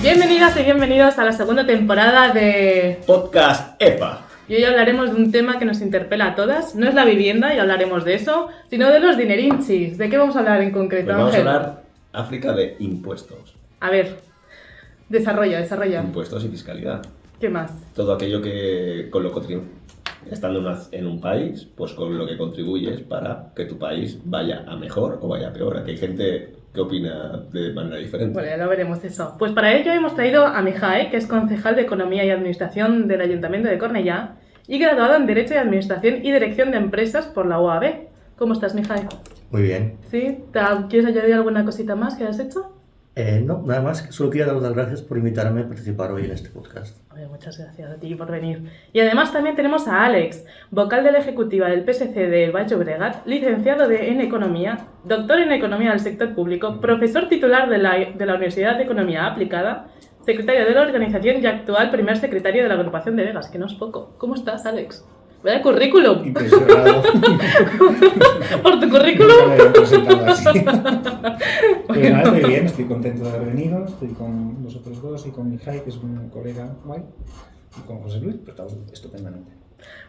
Bienvenidas y bienvenidos a la segunda temporada de Podcast EPA. Y hoy hablaremos de un tema que nos interpela a todas. No es la vivienda, y hablaremos de eso, sino de los dinerinchis. ¿De qué vamos a hablar en concreto, Pues vamos a Ángel? hablar, África, de impuestos. A ver, desarrolla. Impuestos y fiscalidad. ¿Qué más? Todo aquello que, estando en un país, pues con lo que contribuyes para que tu país vaya a mejor o vaya a peor. Aquí hay gente que opina de manera diferente. Bueno, ya lo veremos eso. Pues para ello hemos traído a Mihai, que es concejal de Economía y Administración del Ayuntamiento de Cornellá y graduado en Derecho de Administración y Dirección de Empresas por la UAB. ¿Cómo estás, Mihai? Muy bien. ¿Sí? ¿Quieres añadir alguna cosita más que has hecho? No, nada más. Solo quería daros las gracias por invitarme a participar hoy en este podcast. Oye, muchas gracias a ti por venir. Y además también tenemos a Àlex, vocal de la ejecutiva del PSC del Baix Llobregat, licenciado en Economía, doctor en Economía del Sector Público, profesor titular de la Universidad de Economía Aplicada, secretario de la organización y actual primer secretario de la agrupación de Vegas, que no es poco. ¿Cómo estás, Àlex? Vaya currículum. Impresionado. ¿Por tu currículum? Nunca me habían presentado así. Pues nada, estoy bien, estoy contento de haber venido. Estoy con vosotros dos y con Mihai, que es un colega guay, y con José Luis, pero estamos estupendamente.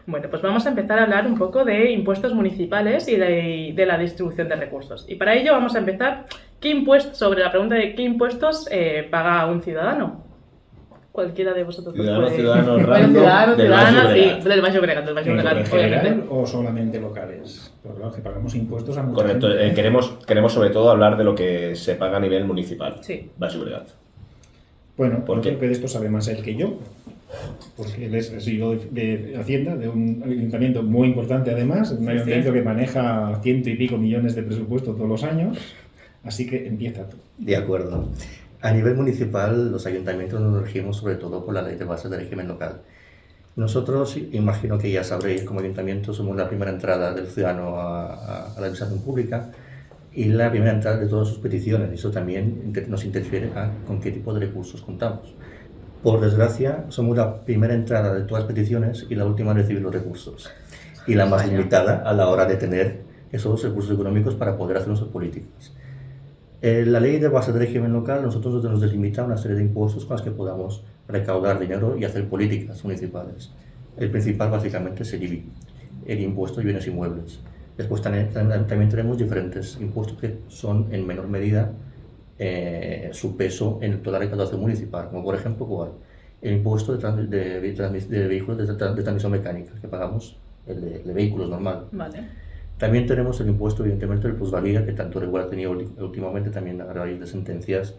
Bueno, pues vamos a empezar a hablar un poco de impuestos municipales y de la distribución de recursos. Y para ello vamos a empezar sobre la pregunta de qué impuestos paga un ciudadano. Cualquiera de vosotros Ciudadano, puede... ciudadano, Bueno, random, ciudadano, del ciudadana, Baix sí, Llobregat. del Baix Llobregat, ¿En obviamente. general o solamente locales? Porque claro, que pagamos impuestos a mucha Correcto. gente. Queremos sobre todo hablar de lo que se paga a nivel municipal. Sí. Baix Llobregat. Bueno, ¿Por yo qué? creo que de esto sabe más él que yo, porque él es CEO de Hacienda, de un ayuntamiento muy importante además, un ayuntamiento que maneja 100 y pico millones de presupuesto todos los años, así que empieza tú. De acuerdo. A nivel municipal, los ayuntamientos nos regimos sobre todo por la ley de bases de régimen local. Nosotros, imagino que ya sabréis, como ayuntamiento somos la primera entrada del ciudadano a la administración pública y la primera entrada de todas sus peticiones. Eso también nos interfiere a con qué tipo de recursos contamos. Por desgracia, somos la primera entrada de todas las peticiones y la última en recibir los recursos. Y la más limitada a la hora de tener esos recursos económicos para poder hacer nuestras políticas. La ley de base de régimen local nosotros nos delimita una serie de impuestos con los que podamos recaudar dinero y hacer políticas municipales. El principal básicamente es el IBI, el impuesto de bienes inmuebles. Después también tenemos diferentes impuestos que son en menor medida su peso en toda la recaudación municipal, como por ejemplo ¿cuál? El impuesto de vehículos de transmisión mecánica que pagamos, el de vehículos normal. Vale. También tenemos el impuesto, evidentemente, de plusvalía, que tanto Regular ha tenido últimamente también a raíz de sentencias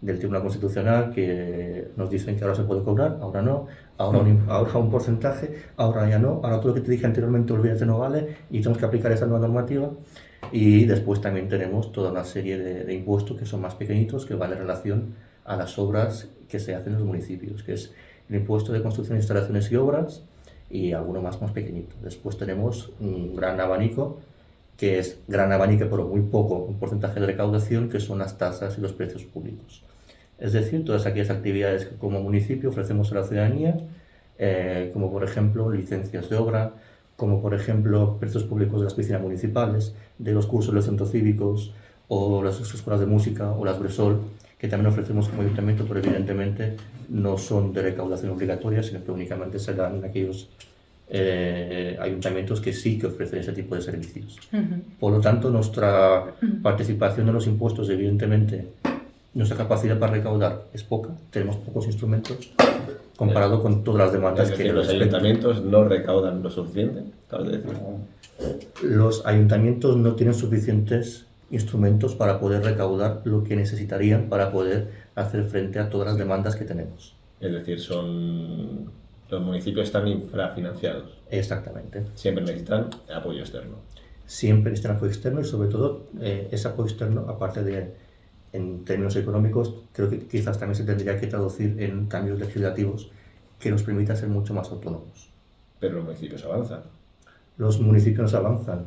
del Tribunal Constitucional que nos dicen que ahora se puede cobrar, ahora no, ahora un porcentaje, ahora ya no, ahora todo lo que te dije anteriormente, olvídate, no vale y tenemos que aplicar esa nueva normativa. Y después también tenemos toda una serie de impuestos que son más pequeñitos, que van en relación a las obras que se hacen en los municipios, que es el impuesto de construcción, instalaciones y obras, y alguno más pequeñito. Después tenemos un gran abanico, que es gran abanico pero muy poco, un porcentaje de recaudación, que son las tasas y los precios públicos. Es decir, todas aquellas actividades que como municipio ofrecemos a la ciudadanía, como por ejemplo licencias de obra, como por ejemplo precios públicos de las piscinas municipales, de los cursos de los centros cívicos, o las escuelas de música, o las Bresol, que también ofrecemos como ayuntamiento, pero evidentemente no son de recaudación obligatoria, sino que únicamente se dan en aquellos ayuntamientos que sí que ofrecen ese tipo de servicios. Por lo tanto, nuestra participación en los impuestos, evidentemente, nuestra capacidad para recaudar es poca, tenemos pocos instrumentos comparado con todas las demandas Es que decir, los ayuntamientos no recaudan lo suficiente, acabas de decir. Los ayuntamientos no tienen suficientes instrumentos para poder recaudar lo que necesitarían para poder hacer frente a todas las demandas que tenemos. Es decir, los municipios están infrafinanciados. Exactamente. Siempre necesitan apoyo externo. Siempre necesitan apoyo externo y sobre todo ese apoyo externo, aparte de en términos económicos, creo que quizás también se tendría que traducir en cambios legislativos que nos permitan ser mucho más autónomos. Pero los municipios avanzan. Los municipios avanzan.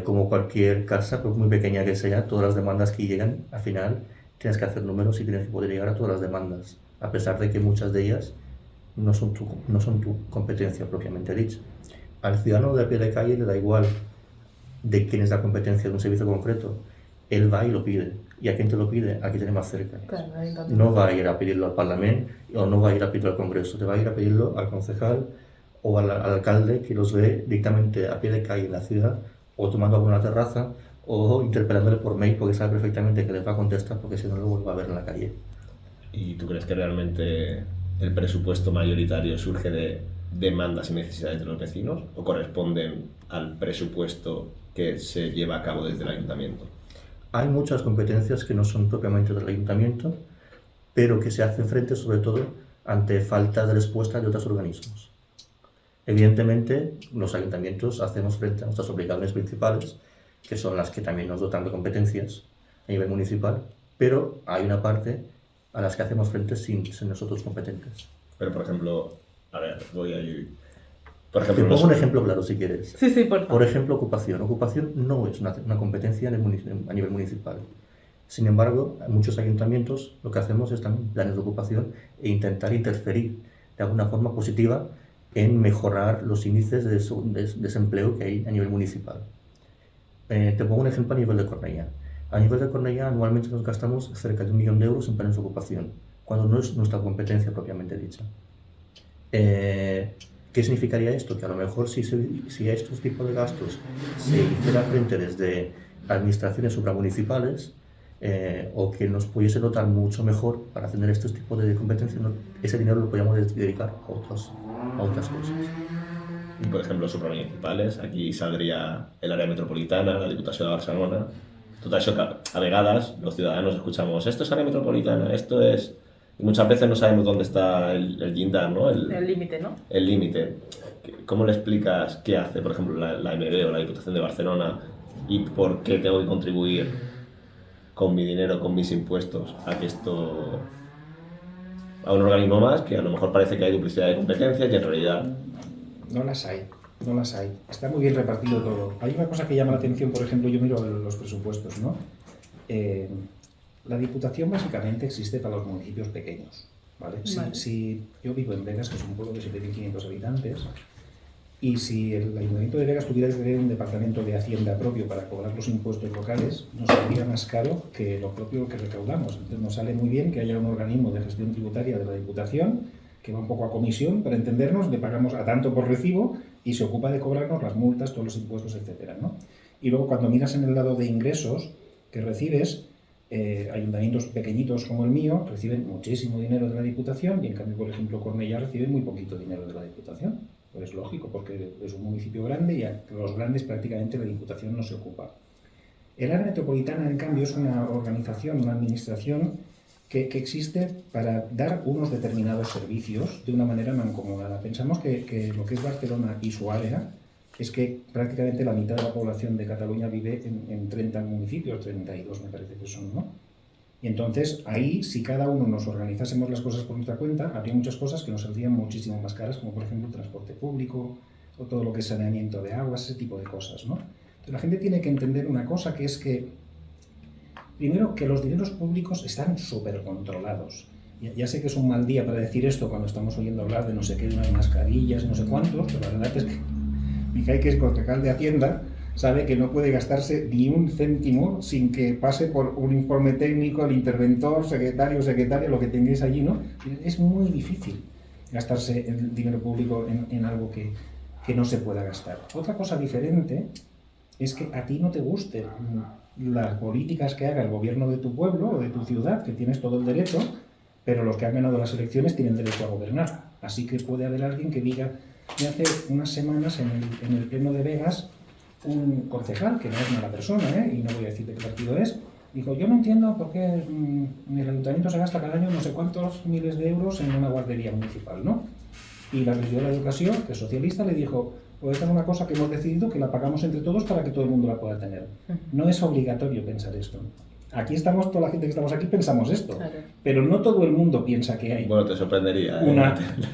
Como cualquier casa, por muy pequeña que sea, todas las demandas que llegan, al final tienes que hacer números y tienes que poder llegar a todas las demandas, a pesar de que muchas de ellas no son tu competencia propiamente dicha. Al ciudadano de a pie de calle le da igual de quién es la competencia de un servicio concreto. él va y lo pide. ¿Y a quién te lo pide? A quien tiene más cerca. Claro, ahí tanto. No va a ir a pedirlo al Parlamento o no va a ir a pedirlo al Congreso, te va a ir a pedirlo al concejal o al alcalde que los ve directamente a pie de calle en la ciudad, o tomando alguna terraza, o interpelándole por mail porque sabe perfectamente que les va a contestar, porque si no lo vuelve a ver en la calle. ¿Y tú crees que realmente el presupuesto mayoritario surge de demandas y necesidades de los vecinos o corresponden al presupuesto que se lleva a cabo desde el ayuntamiento? Hay muchas competencias que no son propiamente del ayuntamiento, pero que se hacen frente sobre todo ante faltas de respuesta de otros organismos. Evidentemente, los ayuntamientos hacemos frente a nuestras obligaciones principales, que son las que también nos dotan de competencias a nivel municipal, pero hay una parte a las que hacemos frente sin ser nosotros competentes. Pero, por ejemplo, a ver, voy a ir... Por Te ejemplo, pongo un ejemplo claro si quieres. Sí, sí, por Por favor. ejemplo, ocupación. Ocupación no es una competencia a nivel municipal. Sin embargo, en muchos ayuntamientos lo que hacemos es también planes de ocupación e intentar interferir de alguna forma positiva en mejorar los índices de desempleo que hay a nivel municipal. Te pongo un ejemplo a nivel de Cornellà. A nivel de Cornellà anualmente nos gastamos cerca de 1 millón de euros en planes de ocupación, cuando no es nuestra competencia propiamente dicha. ¿Qué significaría esto? Que a lo mejor si a estos tipos de gastos se hiciera frente desde administraciones supramunicipales, o que nos pudiese dotar mucho mejor para tener estos tipos de competencias, ese dinero lo podríamos dedicar a otras cosas. y por ejemplo, supramunicipales, aquí saldría el área metropolitana, la Diputación de Barcelona. Tot això que a vegades los ciudadanos escuchamos, esto es área metropolitana, esto es... Y muchas veces no sabemos dónde está el llindar, ¿no? El límite, ¿no? El límite. ¿Cómo le explicas qué hace, por ejemplo, la MB o la Diputación de Barcelona y por qué tengo que contribuir con mi dinero, con mis impuestos, a que esto... a un organismo más que a lo mejor parece que hay duplicidad de competencias y en realidad... No las hay, no las hay. Está muy bien repartido todo. Hay una cosa que llama la atención, por ejemplo, yo miro los presupuestos, ¿no? La Diputación básicamente existe para los municipios pequeños, ¿vale? Vale. Si yo vivo en Begas, que es un pueblo de 7.500 habitantes, y si el Ayuntamiento de Begas tuviera que tener un departamento de Hacienda propio para cobrar los impuestos locales, nos saldría más caro que lo propio que recaudamos. Entonces nos sale muy bien que haya un organismo de gestión tributaria de la Diputación que va un poco a comisión, para entendernos, le pagamos a tanto por recibo y se ocupa de cobrarnos las multas, todos los impuestos, etcétera, ¿no? Y luego cuando miras en el lado de ingresos que recibes, ayuntamientos pequeñitos como el mío reciben muchísimo dinero de la Diputación y en cambio, por ejemplo, Cornellà recibe muy poquito dinero de la Diputación. Pues es lógico, porque es un municipio grande y a los grandes prácticamente la Diputación no se ocupa. El área metropolitana, en cambio, es una organización, una administración que existe para dar unos determinados servicios de una manera mancomunada. Pensamos que lo que es Barcelona y su área es que prácticamente la mitad de la población de Cataluña vive en 30 municipios, 32 me parece que son, ¿no? Y entonces ahí, si cada uno nos organizásemos las cosas por nuestra cuenta, habría muchas cosas que nos saldrían muchísimo más caras, como por ejemplo el transporte público o todo lo que es saneamiento de aguas, ese tipo de cosas, ¿no? Entonces la gente tiene que entender una cosa, que es que, primero, que los dineros públicos están súper controlados. Ya sé que es un mal día para decir esto cuando estamos oyendo hablar de no sé qué, de unas mascarillas, no sé cuántos, pero la verdad es que Mijail, que es concejal de Hacienda, sabe que no puede gastarse ni un céntimo sin que pase por un informe técnico, el interventor, secretaria, lo que tengáis allí, ¿no? Es muy difícil gastarse el dinero público en algo que no se pueda gastar. Otra cosa diferente es que a ti no te guste las políticas que haga el gobierno de tu pueblo o de tu ciudad, que tienes todo el derecho, pero los que han ganado las elecciones tienen derecho a gobernar. Así que puede haber alguien que diga, y hace unas semanas en el pleno de Begas, un concejal, que no es mala persona, y no voy a decir de qué partido es, dijo, yo no entiendo por qué el ayuntamiento se gasta cada año no sé cuántos miles de euros en una guardería municipal, ¿no? Y la regidora de Educación, que es socialista, le dijo, pues esta es una cosa que hemos decidido que la pagamos entre todos para que todo el mundo la pueda tener. No es obligatorio pensar esto. Aquí estamos, toda la gente que estamos aquí pensamos esto, Claro. pero no todo el mundo piensa que hay Bueno, te sorprendería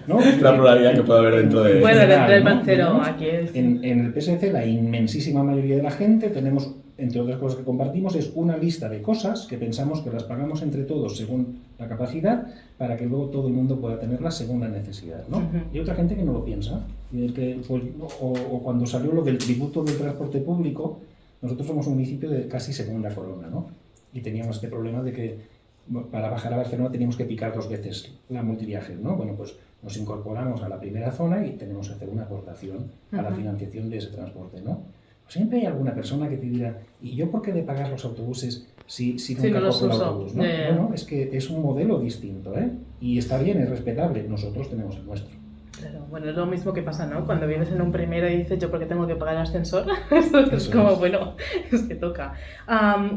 ¿no? la pluralidad que puede haber dentro de... Bueno, dentro del ¿no? pancero, aquí es... En el PSC, la inmensísima mayoría de la gente, tenemos, entre otras cosas que compartimos, es una lista de cosas que pensamos que las pagamos entre todos según la capacidad, para que luego todo el mundo pueda tenerlas según la necesidad, ¿no? Ujú. Y hay otra gente que no lo piensa. Y es que, pues, o cuando salió lo del tributo del transporte público, nosotros somos un municipio de casi segunda corona, ¿no? Y teníamos este problema de que para bajar a Barcelona teníamos que picar 2 veces la multiviajes, ¿no? Bueno, pues nos incorporamos a la primera zona y tenemos que hacer una aportación a la financiación de ese transporte, ¿no? Siempre hay alguna persona que te dirá, ¿y yo por qué de pagar los autobuses si nunca no los cojo el uso? autobús? ¿No? Bueno, es que es un modelo distinto, ¿eh? Y está bien, es respetable. Nosotros tenemos el nuestro. Claro, bueno, es lo mismo que pasa, ¿no? Cuando vives en un primero y dices, ¿yo por qué tengo que pagar el ascensor? Es como, bueno, es que toca.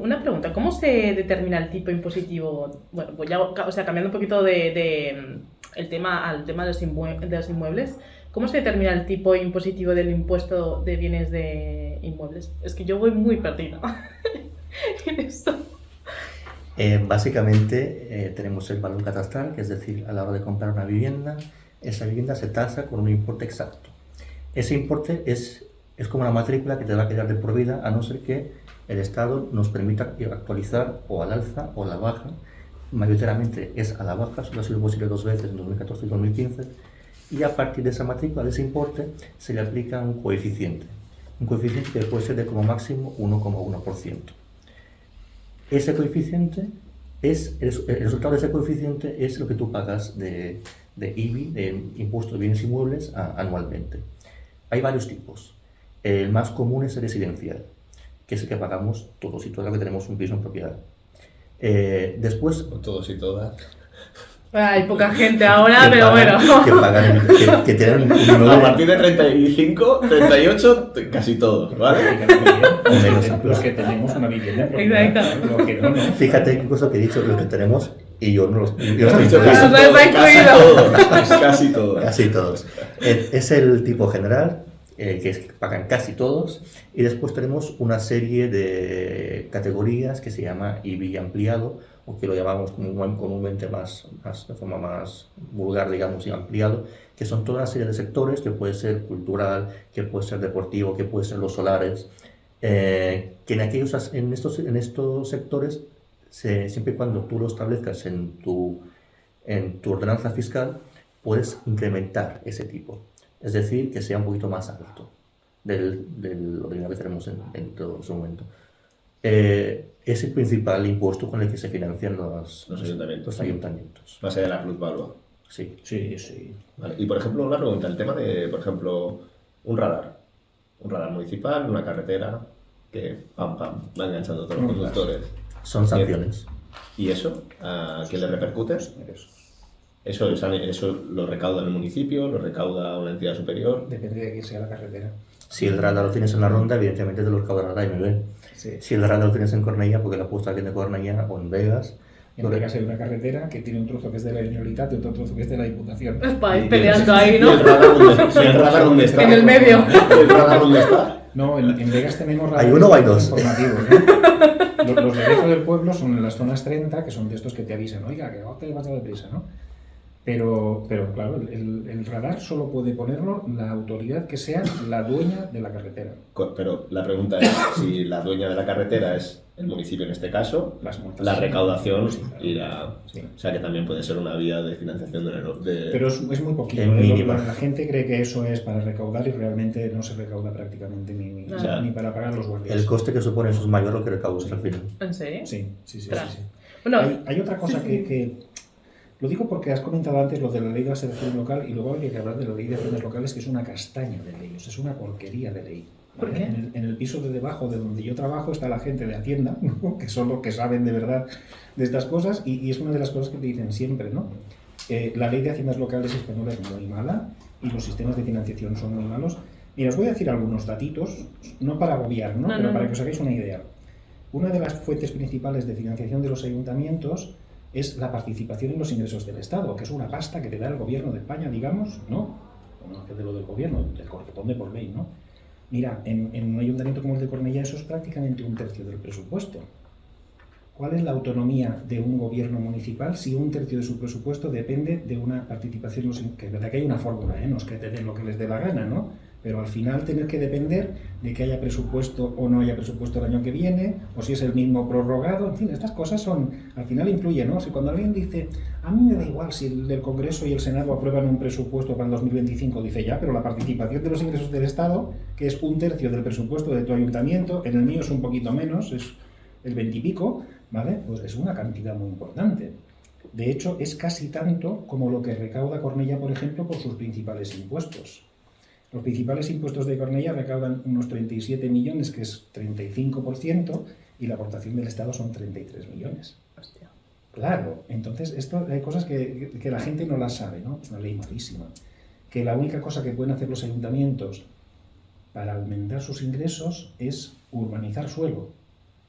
Una pregunta, ¿cómo se determina el tipo impositivo? Bueno, pues ya, o sea, cambiando un poquito el tema al tema de los inmuebles, ¿cómo se determina el tipo impositivo del impuesto de bienes de inmuebles? Es que yo voy muy perdida en esto. Básicamente tenemos el valor catastral, que es decir, a la hora de comprar una vivienda, esa vivienda se tasa con un importe exacto. Ese importe es como una matrícula que te va a quedar de por vida, a no ser que el Estado nos permita actualizar o al alza o a la baja. Mayoritariamente es a la baja, solo ha sido posible 2 veces, en 2014 y 2015, y a partir de esa matrícula, de ese importe, se le aplica un coeficiente que puede ser de como máximo 1,1%. Ese coeficiente el resultado de ese coeficiente es lo que tú pagas de IBI, de impuesto de bienes inmuebles, anualmente. Hay varios tipos. El más común es el residencial, que es el que pagamos todos y todas los que tenemos un piso en propiedad. Después... Todos y todas. Hay poca gente ahora, pero bueno. Que tienen A partir de 35, 38, casi todos, ¿vale? Los que tenemos una vivienda en propiedad. Exacto. Los que no. Fíjate qué cosa que he dicho, los que tenemos, y yo no los estoy Casi todos. Casi todos. Es el tipo general, que pagan casi todos, y después tenemos una serie de categorías que se llama IBI ampliado, o que lo llamamos comúnmente de forma más vulgar, digamos, y ampliado, que son toda una serie de sectores, que puede ser cultural, que puede ser deportivo, que puede ser los solares, que en estos sectores, siempre y cuando tú lo establezcas en tu ordenanza fiscal, puedes incrementar ese tipo. Es decir, que sea un poquito más alto del ordinario que tenemos en todo ese momento. Es el principal impuesto con el que se financian los ayuntamientos. Más allá de la plusvalua. Sí. Vale. Y por ejemplo, una pregunta, el tema de, por ejemplo, un radar municipal, una carretera, que va enganchando a todos los conductores. Son sanciones. ¿Y eso? ¿A quién le repercute? ¿Eso lo recauda el municipio? ¿Lo recauda una entidad superior? Depende de quién sea la carretera. Si el radar lo tienes en la ronda, evidentemente te lo recaudará la AMB. Sí. Si el radar lo tienes en Cornellà, porque la puesta aquí de Cornellà o en Vegas. En Vegas hay una carretera que tiene un trozo que es de la Generalitat y otro trozo que es de la Diputación. Vais peleando ahí, ¿no? ¿Y el radar dónde está? En el medio. ¿El radar dónde está? No, en Vegas tenemos ¿Hay uno o hay dos? informativos, ¿no? Los de dentro del pueblo son en las zonas 30, que son de estos que te avisan, oiga, que no te vas a deprisa, ¿no? Pero claro, el radar solo puede ponerlo la autoridad que sea la dueña de la carretera. Pero la pregunta es, si la dueña de la carretera es el municipio en este caso, Las multas, la recaudación sí, claro. irá... Sí. O sea que también puede ser una vía de financiación de... Pero es muy poquito. Es mínima. La gente cree que eso es para recaudar y realmente no se recauda prácticamente ni para pagar los guardias. El coste que supone eso es mayor lo que recaudas al final. ¿En serio? Sí. Ostras. Bueno, Hay otra cosa que... Lo digo porque has comentado antes lo de la ley de asociación local y luego hay que hablar de la ley de haciendas locales, que es una castaña de ley, o sea, es una porquería de ley. ¿Por qué? En el piso de debajo de donde yo trabajo está la gente de Hacienda, ¿no? Que son los que saben de verdad de estas cosas y es una de las cosas que te dicen siempre, ¿no? La ley de haciendas locales española es muy mala y los sistemas de financiación son muy malos. Mira, os voy a decir algunos datitos, no para agobiar, ¿no? Pero para que os hagáis una idea. Una de las fuentes principales de financiación de los ayuntamientos es la participación en los ingresos del Estado, que es una pasta que te da el gobierno de España, digamos, ¿no? No es de lo del gobierno, te corresponde por ley, ¿no? Mira, en un ayuntamiento como el de Cornellà eso es prácticamente 1/3 del presupuesto. ¿Cuál es la autonomía de un gobierno municipal si 1/3 de su presupuesto depende de una participación? Que es verdad que hay una fórmula, ¿eh? No es que te den lo que les dé la gana, ¿no? Pero al final tener que depender de que haya presupuesto o no haya presupuesto el año que viene, o si es el mismo prorrogado, en fin, estas cosas al final influyen, ¿no? Si cuando alguien dice, a mí me da igual si el Congreso y el Senado aprueban un presupuesto para el 2025, dice ya, pero la participación de los ingresos del Estado, que es 1/3 del presupuesto de tu ayuntamiento, en el mío es un poquito menos, es el 20 y pico, ¿vale? Pues es una cantidad muy importante. De hecho, es casi tanto como lo que recauda Cornellá, por ejemplo, por sus principales impuestos. Los principales impuestos de Cornellá recaudan unos 37 millones, que es 35%, y la aportación del Estado son 33 millones. Hostia. Claro, entonces esto hay cosas que la gente no las sabe, ¿no? Es una ley malísima. Que la única cosa que pueden hacer los ayuntamientos para aumentar sus ingresos es urbanizar suelo.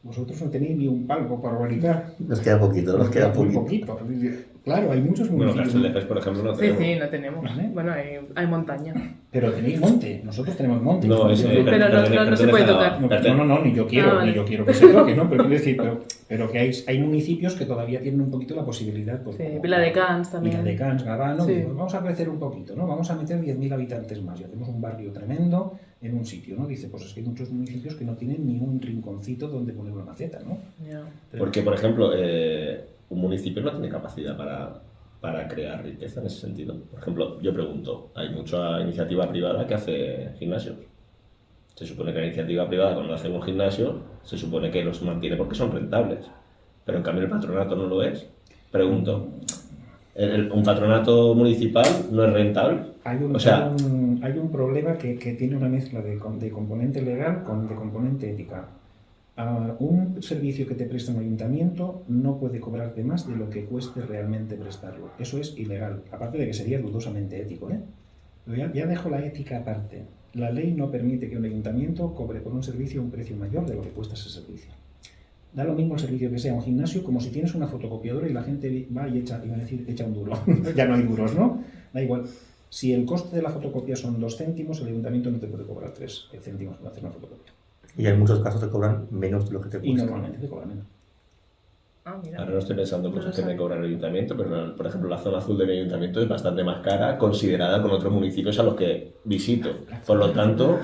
Vosotros no tenéis ni un palmo para urbanizar. Nos queda poquito, nos queda muy poquito. poquito. Claro, hay muchos Bueno, municipios. Castelldefels, por ejemplo, no Sí, tenemos. sí, no tenemos. ¿Vale? Bueno, hay montaña. Pero tenéis monte, nosotros tenemos monte. No, es, Pero no se puede tocar. No, ni yo quiero, vale. ni yo quiero que se toque, ¿no? Pero quiero decir, pero que hay municipios que todavía tienen un poquito la posibilidad. Pues, Sí, como Viladecans también. Viladecans, Gabano, Sí. pues vamos a crecer un poquito, ¿no? Vamos a meter 10.000 habitantes más y hacemos un barrio tremendo en un sitio, ¿no? Dice, pues es que hay muchos municipios que no tienen ni un rinconcito donde poner una maceta, ¿no? Ya. Porque, por ejemplo, un municipio no tiene capacidad para crear riqueza en ese sentido. Por ejemplo, yo pregunto, hay mucha iniciativa privada que hace gimnasios. Se supone que la iniciativa privada, cuando hace un gimnasio, se supone que los mantiene porque son rentables. Pero en cambio el patronato no lo es. Pregunto, ¿un patronato municipal no es rentable? Hay un problema que tiene una mezcla de componente legal con de componente ética. Un servicio que te presta un ayuntamiento no puede cobrarte más de lo que cueste realmente prestarlo. Eso es ilegal, aparte de que sería dudosamente ético, ¿eh? Pero ya dejo la ética aparte. La ley no permite que un ayuntamiento cobre por un servicio un precio mayor de lo que cuesta ese servicio. Da lo mismo el servicio que sea un gimnasio, como si tienes una fotocopiadora y la gente va y echa un duro. Ya no hay duros, ¿no? Da igual. Si el coste de la fotocopia son 2 céntimos, el ayuntamiento no te puede cobrar 3 céntimos para hacer una fotocopia. Y en muchos casos te cobran menos de lo que te Y cuesta. normalmente te cobran menos. Ah, mira. Ahora no estoy pensando en No lo cosas que me sabía. cobran el ayuntamiento, pero por ejemplo la zona azul de mi ayuntamiento es bastante más cara considerada con otros municipios a los que visito. Por lo tanto,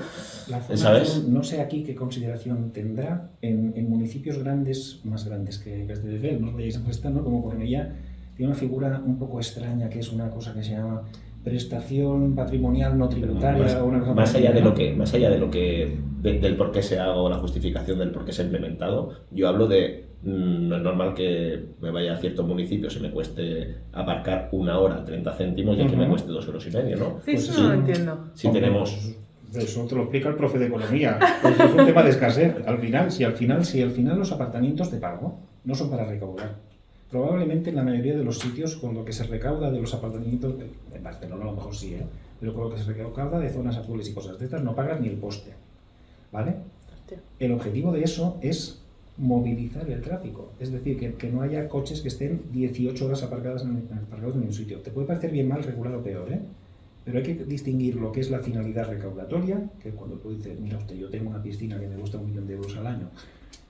La zona ¿sabes? azul, no sé aquí qué consideración tendrá en municipios grandes, más grandes que Castelldefels, no os vayáis a prestar, ¿no? Como Cornellá, tiene una figura un poco extraña que es una cosa que se llama prestación patrimonial no tributaria o una cosa más allá de ¿no? lo que del por qué se haga o la justificación del por qué se ha implementado, yo hablo de no es normal que me vaya a ciertos municipios y me cueste aparcar 1 hora 30 céntimos y aquí me Ujú. cueste 2,5 euros, ¿no? Sí, Pues eso sí. no lo entiendo. Si tenemos Eso te lo explica el profe de economía. Pues es un tema de escasez. Si al final los apartamentos de pago no son para recaudar. Probablemente en la mayoría de los sitios con lo que se recauda de los apartamentos, en Barcelona a lo mejor sí, pero con lo que se recauda de zonas azules y cosas de estas no pagas ni el poste. ¿Vale? Hostia. El objetivo de eso es movilizar el tráfico. Es decir, que no haya coches que estén 18 horas aparcados en un sitio. Te puede parecer bien mal, regular o peor, ¿eh? Pero hay que distinguir lo que es la finalidad recaudatoria, que cuando tú dices, mira usted, yo tengo una piscina que me cuesta 1 millón de euros al año,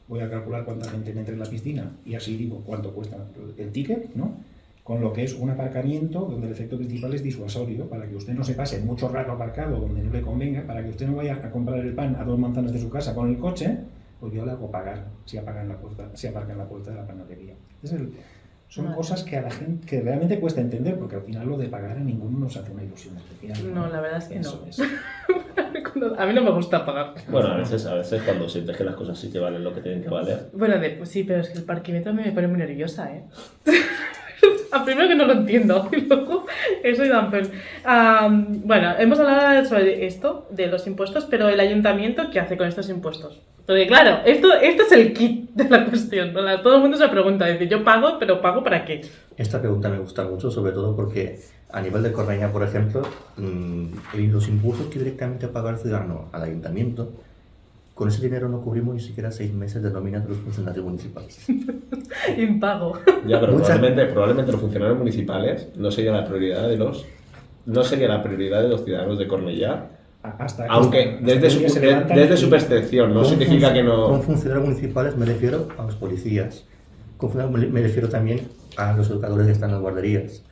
voy a calcular cuánta gente me entra en la piscina y así digo cuánto cuesta el ticket, ¿no? Con lo que es un aparcamiento donde el efecto principal es disuasorio, para que usted no se pase mucho rato aparcado donde no le convenga, para que usted no vaya a comprar el pan a 2 manzanas de su casa con el coche, pues yo le hago pagar si aparca en la puerta de la panadería. Son Vale. cosas que a la gente que realmente cuesta entender, porque al final lo de pagar a ninguno nos hace una ilusión especial. No, la verdad es que Eso no. es. A mí no me gusta pagar. bueno, a veces cuando sientes que las cosas sí que valen lo que tienen que valer. Bueno, pues sí, pero es que el parquímetro me pone muy nerviosa, ¿eh? A primero que no lo entiendo y luego soy dampen. Bueno, hemos hablado sobre esto, de los impuestos, pero el ayuntamiento, ¿qué hace con estos impuestos? Porque claro, esto es el kit de la cuestión, ¿no? Todo el mundo se pregunta, dice, yo pago, pero ¿pago para qué? Esta pregunta me gusta mucho, sobre todo porque a nivel de Cornellá, por ejemplo, los impuestos que directamente paga el ciudadano al ayuntamiento, con ese dinero no cubrimos ni siquiera 6 meses de nómina de los funcionarios municipales. Impago. Ya, pero Mucha- probablemente los funcionarios municipales no sería la prioridad de los ciudadanos de Cornellá. Hasta Aunque hasta desde que un día se levantan desde y- su percepción no Con significa que Con no... funcionarios municipales me refiero a los policías. Con funcionarios me refiero también a los educadores que están en las guarderías.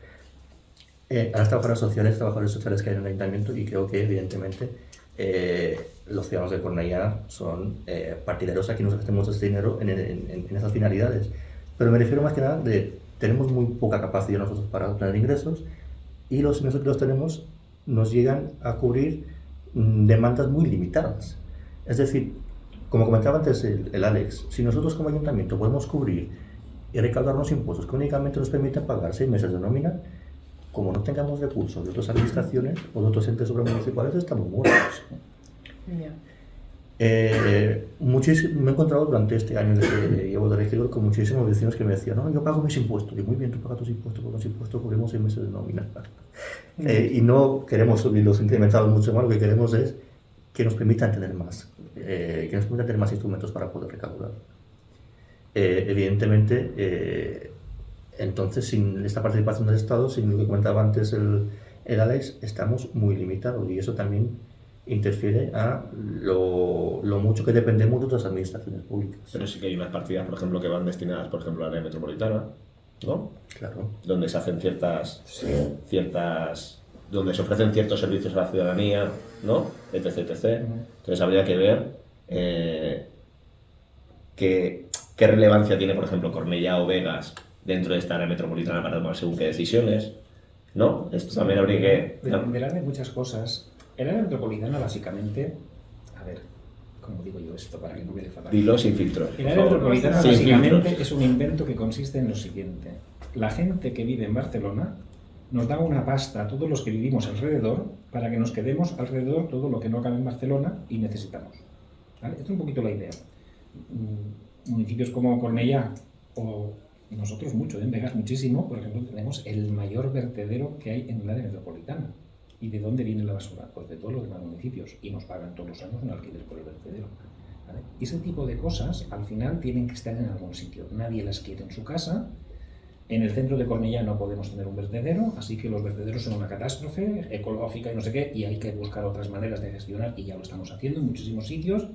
A las trabajadoras sociales que hay en el ayuntamiento, y creo que evidentemente los ciudadanos de Cornellá son partidarios a que nos gastemos ese dinero en esas finalidades. Pero me refiero más que nada de tenemos muy poca capacidad nosotros para obtener ingresos y los ingresos que los tenemos nos llegan a cubrir demandas muy limitadas. Es decir, como comentaba antes el Alex, si nosotros como ayuntamiento podemos cubrir y recaudar unos impuestos que únicamente nos permiten pagar 6 meses de nómina, como no tengamos recursos de otras administraciones o de otros entes supramunicipales, estamos muertos. Ya. Me he encontrado durante este año que llevo de regidor con muchísimos vecinos que me decían: no, yo pago mis impuestos. Y muy bien, tú pagas tus impuestos, con los impuestos cubrimos 6 meses de nómina. Y no queremos subirlos, incrementarlos mucho más, lo que queremos es que nos permitan tener más, instrumentos para poder recaudar. Evidentemente, entonces, sin esta participación del Estado, sin lo que comentaba antes el Alex, estamos muy limitados y eso también interfiere a lo mucho que dependemos de otras administraciones públicas. Pero sí que hay unas partidas, por ejemplo, que van destinadas, por ejemplo, a la área metropolitana, ¿no? Claro. Donde se hacen ciertas donde se ofrecen ciertos servicios a la ciudadanía, ¿no? Etc, etc. Entonces habría que ver qué relevancia tiene, por ejemplo, Cornellá o Begas dentro de esta área metropolitana para tomar según qué decisiones, ¿no? Esto también habría que... Dependerá de muchas cosas. El área metropolitana, básicamente, a ver, ¿cómo digo yo esto para que no quede fatal? Dilo sin filtros. El área metropolitana, Sin básicamente, filtros. es un invento que consiste en lo siguiente. La gente que vive en Barcelona nos da una pasta a todos los que vivimos alrededor para que nos quedemos alrededor todo lo que no cabe en Barcelona y necesitamos. ¿Vale? Esta es un poquito la idea. Municipios como Cornellá o nosotros mucho, en Begas muchísimo, por ejemplo, tenemos el mayor vertedero que hay en el área metropolitana. ¿Y de dónde viene la basura? Pues de todos los demás municipios y nos pagan todos los años un alquiler por el vertedero. ¿Vale? Y ese tipo de cosas al final tienen que estar en algún sitio. Nadie las quiere en su casa. En el centro de Cornellá no podemos tener un vertedero, así que los vertederos son una catástrofe ecológica y no sé qué, y hay que buscar otras maneras de gestionar, y ya lo estamos haciendo en muchísimos sitios.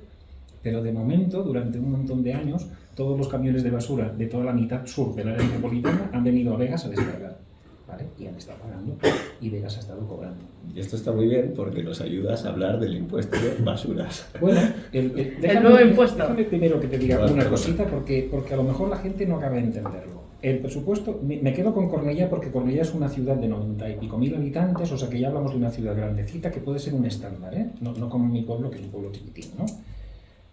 Pero de momento, durante un montón de años, todos los camiones de basura de toda la mitad sur del área metropolitana han venido a Begas a descargar, ¿vale? Y han estado pagando, y Begas ha estado cobrando. Y esto está muy bien porque nos ayudas a hablar del impuesto de basuras. Bueno, El nuevo impuesto. Déjame primero que te diga Vale, una vale. cosita, porque a lo mejor la gente no acaba de entenderlo. El presupuesto, me quedo con Cornellá porque Cornellá es una ciudad de 90 y pico mil habitantes, o sea que ya hablamos de una ciudad grandecita que puede ser un estándar, ¿eh? No como mi pueblo, que es un pueblo chiquitín, ¿no?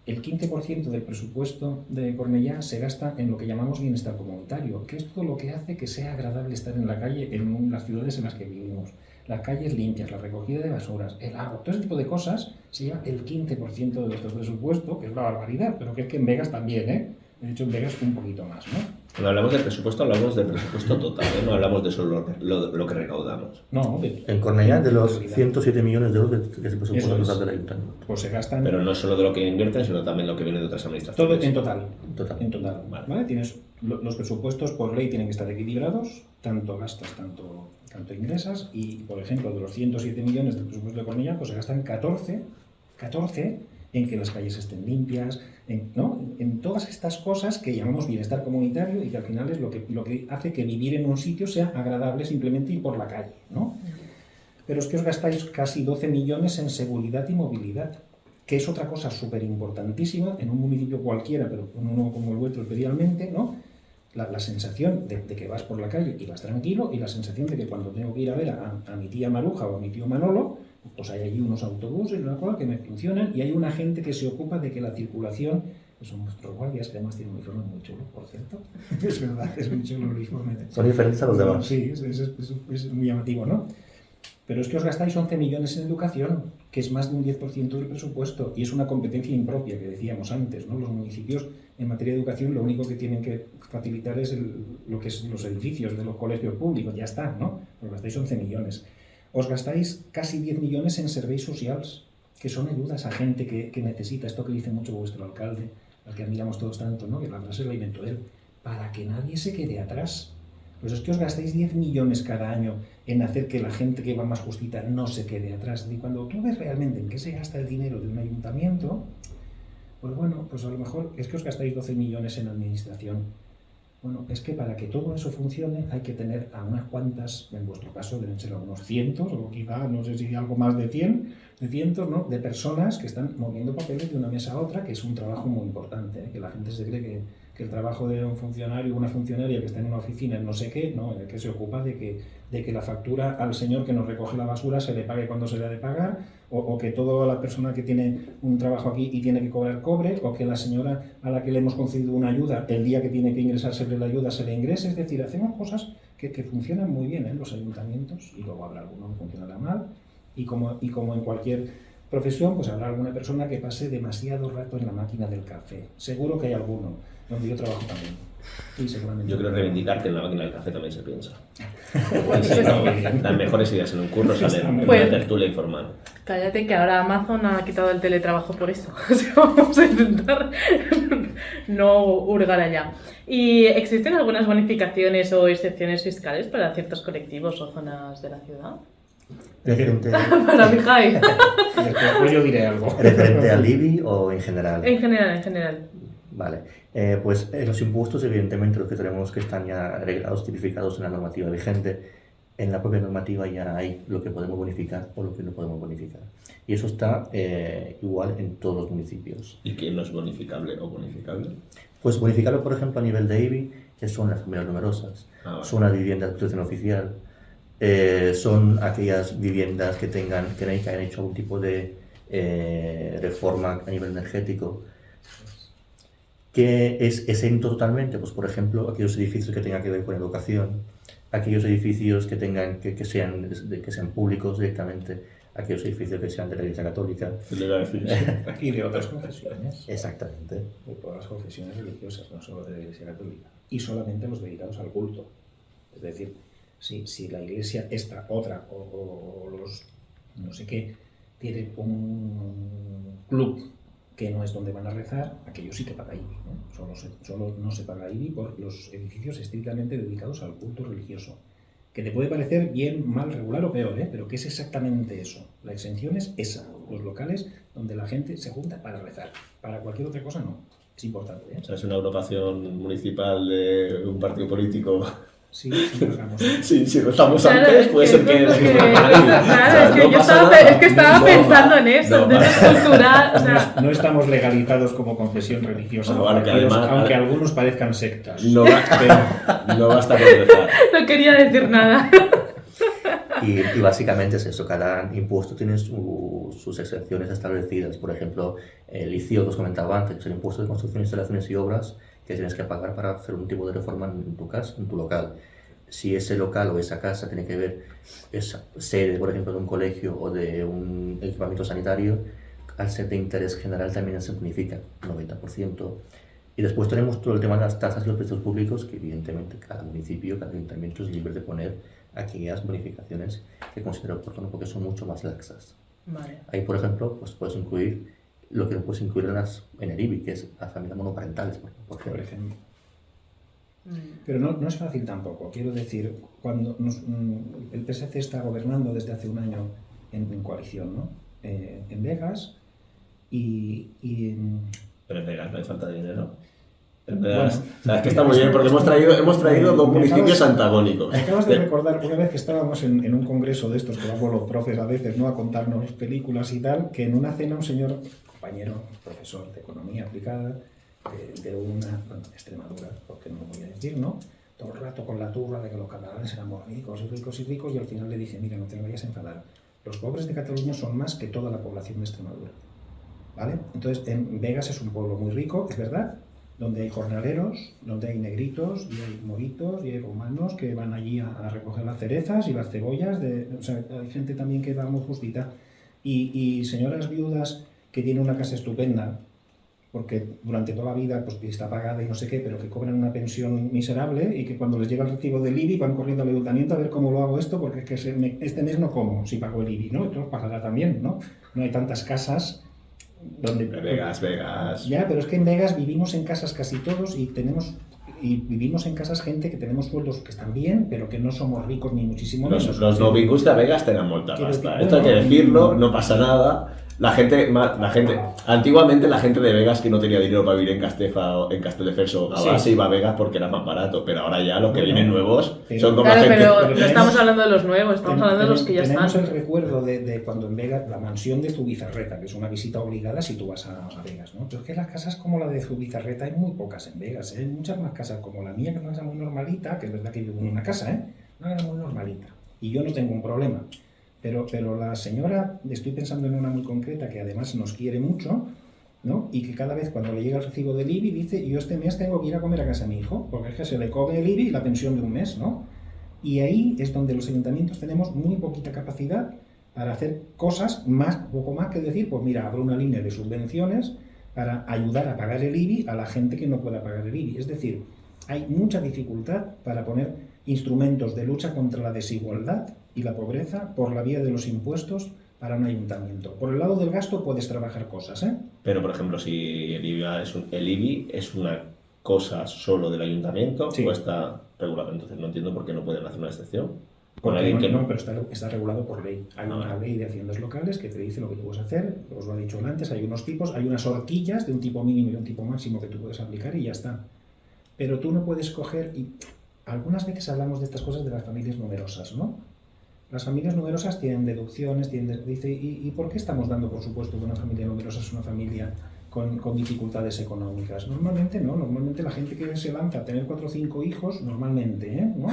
El 15% del presupuesto de Cornellá se gasta en lo que llamamos bienestar comunitario, que es todo lo que hace que sea agradable estar en la calle en las ciudades en las que vivimos. Las calles limpias, la recogida de basuras, el agua, todo ese tipo de cosas se lleva el 15% de nuestro presupuesto, que es una barbaridad, pero que es que en Begas también, ¿eh? De hecho, en Begas un poquito más, ¿no? Cuando hablamos de presupuesto, hablamos de presupuesto total, ¿eh? No hablamos de solo lo que recaudamos. No, En Cornellá, de los 107 millones de euros que se Eso presupuesta es. total del ayuntamiento. pues se gastan Pero no solo de lo que invierten, sino también lo que viene de otras todo administraciones. en total. Total. En total, Vale. ¿vale? Tienes los presupuestos por ley tienen que estar equilibrados, tanto gastas, tanto ingresas, y por ejemplo, de los 107 millones del presupuesto de Cornellá, pues se gastan 14 en que las calles estén limpias, ¿no? En todas estas cosas que llamamos bienestar comunitario y que al final es lo que hace que vivir en un sitio sea agradable simplemente ir por la calle, ¿no? Pero es que os gastáis casi 12 millones en seguridad y movilidad, que es otra cosa súper importantísima en un municipio cualquiera, pero en uno como el vuestro especialmente, ¿no? La sensación de que vas por la calle y vas tranquilo, y la sensación de que cuando tengo que ir a ver a mi tía Maruja o a mi tío Manolo, pues hay allí unos autobuses, una cosa que me funcionan, y hay una gente que se ocupa de que la circulación, que son nuestros guardias, que además tienen un uniforme muy chulo, por cierto. Es verdad, es muy chulo el uniforme. Son diferentes a los demás. Sí, es muy llamativo, ¿no? Pero es que os gastáis 11 millones en educación, que es más de un 10% del presupuesto, y es una competencia impropia que decíamos antes, ¿no? Los municipios en materia de educación lo único que tienen que facilitar es lo que es los edificios de los colegios públicos, ya está, ¿no? Os gastáis 11 millones. Os gastáis casi 10 millones en serveis socials, que son ayudas a gente que necesita, esto que dice mucho vuestro alcalde, al que admiramos todos tanto, ¿no? Que la frase la inventó él, para que nadie se quede atrás. Pues es que os gastáis 10 millones cada año en hacer que la gente que va más justita no se quede atrás. Y cuando tú ves realmente en qué se gasta el dinero de un ayuntamiento, pues bueno, pues a lo mejor es que os gastáis 12 millones en administración. Bueno, es que para que todo eso funcione hay que tener a unas cuantas, en vuestro caso deben ser unos cientos, o quizá, no sé si algo más de cientos, ¿no? De personas que están moviendo papeles de una mesa a otra, que es un trabajo muy importante, ¿eh? Que la gente se cree que el trabajo de un funcionario o una funcionaria que está en una oficina en no sé qué, ¿no? Que se ocupa de que la factura al señor que nos recoge la basura se le pague cuando se le ha de pagar, o que toda la persona que tiene un trabajo aquí y tiene que cobrar cobre, o que la señora a la que le hemos concedido una ayuda, el día que tiene que ingresarse la ayuda se le ingrese. Es decir, hacemos cosas que funcionan muy bien en los ayuntamientos, y luego habrá alguno que funcionará mal, y como en cualquier profesión, pues habrá alguna persona que pase demasiado rato en la máquina del café. Seguro que hay alguno, donde yo trabajo también. Y seguramente Yo creo reivindicar que en la máquina del café también se piensa. Pues, Las mejores ideas en un curro salen en Pues- una tertulia informal. Cállate, que ahora Amazon ha quitado el teletrabajo por eso. O sea, vamos a intentar no hurgar allá. ¿Y existen algunas bonificaciones o excepciones fiscales para ciertos colectivos o zonas de la ciudad? Referente, Para Mijay. Después yo diré algo. ¿Referente al IBI o en general? En general. Vale, pues los impuestos, evidentemente, los que tenemos que están ya arreglados, tipificados en la normativa vigente. En la propia normativa ya hay lo que podemos bonificar o lo que no podemos bonificar. Y eso está igual en todos los municipios. ¿Y quién no es bonificable o bonificable? Pues bonificarlo, por ejemplo, a nivel de IBI, que son las familias numerosas, Vale. son las viviendas de protección oficial, son aquellas viviendas que hayan hecho algún tipo de reforma a nivel energético, que es exento totalmente, pues por ejemplo, aquellos edificios que tengan que ver con educación, aquellos edificios que tengan que sean públicos directamente, aquellos edificios que sean de la Iglesia Católica. Y de otras confesiones. Exactamente. De todas las confesiones religiosas, no solo de la Iglesia Católica. Y solamente los dedicados al culto. Es decir, si la Iglesia, esta, otra, o los no sé qué, tienen un club que no es donde van a rezar, aquello sí que paga IBI, ¿no? Solo no se paga IBI por los edificios estrictamente dedicados al culto religioso. Que te puede parecer bien, mal, regular o peor, pero que es exactamente eso. La exención es esa, los locales donde la gente se junta para rezar. Para cualquier otra cosa no. Es importante, ¿eh? O sea, es una agrupación municipal de un partido político. Sí, sí, rezamos. Sí, si rezamos Claro, antes, es puede que ser eso que... es lo que- Claro, Claro, es que no yo pasa estaba, nada. es que estaba No, pensando en eso, no entonces pasa. cultural, o sea, No estamos legalizados como confesión religiosa, Bueno, vale, que además- aunque algunos parezcan sectas. No, no basta con rezar. no quería decir nada. Y básicamente es eso, cada impuesto tiene sus excepciones establecidas. Por ejemplo, el ICIO que os comentaba antes, que es el impuesto de construcción, instalaciones y obras que tienes que pagar para hacer un tipo de reforma en tu casa, en tu local. Si ese local o esa casa tiene que ver, es sede, por ejemplo, de un colegio o de un equipamiento sanitario, al ser de interés general también se bonifica, 90%. Y después tenemos todo el tema de las tasas y los precios públicos, que evidentemente cada municipio, cada ayuntamiento es libre de poner aquellas bonificaciones que considero oportuno porque son mucho más laxas. Vale. Ahí, por ejemplo, pues puedes incluir lo que no puedes incluir en el IBI, que es las familias monoparentales, por Por ejemplo. ejemplo. Mm. Pero no es fácil tampoco. Quiero decir, cuando el PSC está gobernando desde hace un año en coalición, ¿no? En Vegas y Pero en Vegas no hay falta de dinero. En Bueno. Vegas, o sea, es que está muy bien porque hemos traído dos municipios antagónicos. Me acabas de recordar una vez que estábamos en un congreso de estos que vamos los profes a veces, ¿no?, a contarnos películas y tal, que en una cena un señor, compañero, profesor de economía aplicada, de una, bueno, Extremadura, porque no lo voy a decir, ¿no?, todo el rato con la turra de que los catalanes éramos ricos y ricos y ricos, y al final le dije, mira, no te vayas a enfadar, los pobres de Cataluña son más que toda la población de Extremadura, ¿vale? Entonces, en Vegas es un pueblo muy rico, es verdad, donde hay jornaleros, donde hay negritos, y hay moritos, y hay romanos que van allí a recoger las cerezas y las cebollas, o sea, hay gente también que va muy justita, y señoras viudas que tienen una casa estupenda, porque durante toda la vida pues está pagada y no sé qué, pero que cobran una pensión miserable y que cuando les llega el recibo del IBI van corriendo al ayuntamiento a ver cómo lo hago esto, porque es que este mes no como si pago el IBI, ¿no? Esto pasará también, ¿no? No hay tantas casas donde... Vegas. Ya, pero es que en Vegas vivimos en casas casi todos y vivimos en casas gente que tenemos sueldos que están bien, pero que no somos ricos ni muchísimo menos. Los nouvinguts de Vegas tenen molta Quiero pasta. decir, Esto hay que bueno, decirlo, no pasa nada. Antiguamente la gente de Vegas que no tenía dinero para vivir en Castefa o en Castelldefels o Gavà se iba a Vegas porque era más barato, pero ahora ya los que vienen nuevos son como Claro, la gente... pero no estamos hablando de los nuevos, estamos hablando de los que ya tenemos están. el recuerdo de cuando en Vegas, la mansión de Zubizarreta, que es una visita obligada si tú vas a Vegas, ¿no? Pero es que las casas como la de Zubizarreta hay muy pocas en Vegas, ¿eh? Hay muchas más casas como la mía, que es una casa muy normalita, que es verdad que vivo en una casa, ¿eh? Una casa muy normalita. Y yo no tengo un problema. Pero la señora, estoy pensando en una muy concreta, que además nos quiere mucho, ¿no? Y que cada vez cuando le llega el recibo del IBI dice, yo este mes tengo que ir a comer a casa de mi hijo, porque es que se le come el IBI y la pensión de un mes, ¿no? Y ahí es donde los ayuntamientos tenemos muy poquita capacidad para hacer cosas poco más que decir, pues mira, abro una línea de subvenciones para ayudar a pagar el IBI a la gente que no pueda pagar el IBI. Es decir, hay mucha dificultad para poner instrumentos de lucha contra la desigualdad y la pobreza por la vía de los impuestos para un ayuntamiento. Por el lado del gasto puedes trabajar cosas, ¿eh? Pero, por ejemplo, si el IBI es una cosa solo del ayuntamiento, Sí. o está regulado, entonces no entiendo por qué no pueden hacer una excepción. Con Porque alguien que no, pero está regulado por ley. Hay Ah, una vale. ley de haciendas locales que te dice lo que tú puedes hacer, os lo he dicho antes, hay unos tipos, hay unas horquillas de un tipo mínimo y un tipo máximo que tú puedes aplicar y ya está. Pero tú no puedes coger, y algunas veces hablamos de estas cosas de las familias numerosas, ¿no? Las familias numerosas tienen deducciones, dice, ¿y por qué estamos dando por supuesto que una familia numerosa es una familia con dificultades económicas? Normalmente no, normalmente la gente que se lanza a tener 4 o 5 hijos, normalmente, ¿no?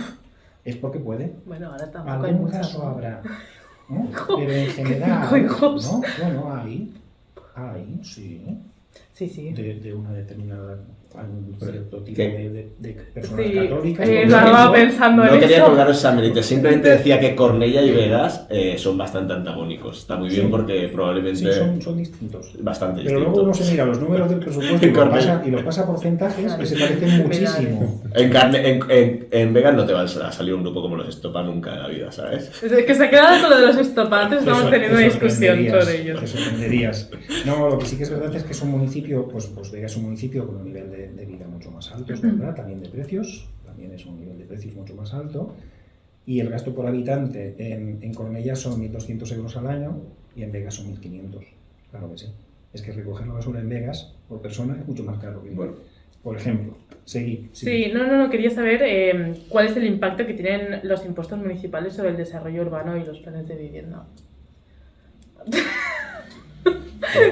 Es porque puede. Bueno, ahora tampoco hay Algún muchas. caso habrá, ¿no? Pero en general, Cinco hijos. ¿no? Bueno, hay, sí, Sí, sí. de una determinada, un cierto tipo ¿Qué? de personas Sí, católicas. lo por estaba ejemplo. pensando no en quería eso. colgaros esa merite, simplemente decía que Cornellá y Vegas son bastante antagónicos. Está muy bien Sí. porque probablemente Sí, son distintos. bastante Pero luego uno distintos. se mira los números del presupuesto y los pasa a porcentajes que se parecen muchísimo. En Vegas no te va a salir un grupo como los Estopa nunca en la vida, ¿sabes? Es que se ha quedado con lo de los estopantes, estamos Te teniendo una discusión sorprenderías, sobre ellos. Te sorprenderías. No, lo que sí que es verdad es que es un municipio, pues Vega es un municipio con un nivel de vida mucho más alto, es verdad, también de precios, también es un nivel de precios mucho más alto, y el gasto por habitante en Cornellá son 1.200 euros al año y en Vegas son 1.500, claro que sí. Es que recoger la basura en Vegas por persona es mucho más caro que Bueno. por ejemplo, seguí. Sí, no, quería saber cuál es el impacto que tienen los impuestos municipales sobre el desarrollo urbano y los planes de vivienda.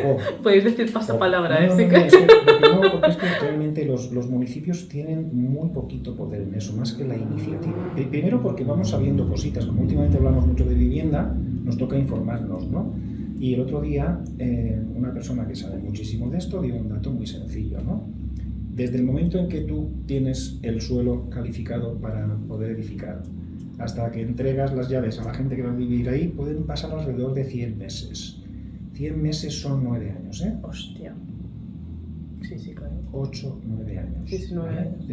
Poco. Podéis decir pasapalabra, ¿eh? No, Sí no, que- no, es que, porque es que realmente los municipios tienen muy poquito poder en eso, más que la iniciativa. Primero porque vamos sabiendo cositas, como últimamente hablamos mucho de vivienda, nos toca informarnos, ¿no? Y el otro día una persona que sabe muchísimo de esto dio un dato muy sencillo, ¿no? Desde el momento en que tú tienes el suelo calificado para poder edificar, hasta que entregas las llaves a la gente que va a vivir ahí, pueden pasar alrededor de 100 meses. 100 meses son 9 años, ¿eh? Hostia. Sí, claro. 8, 9 años. Sí, 9 años.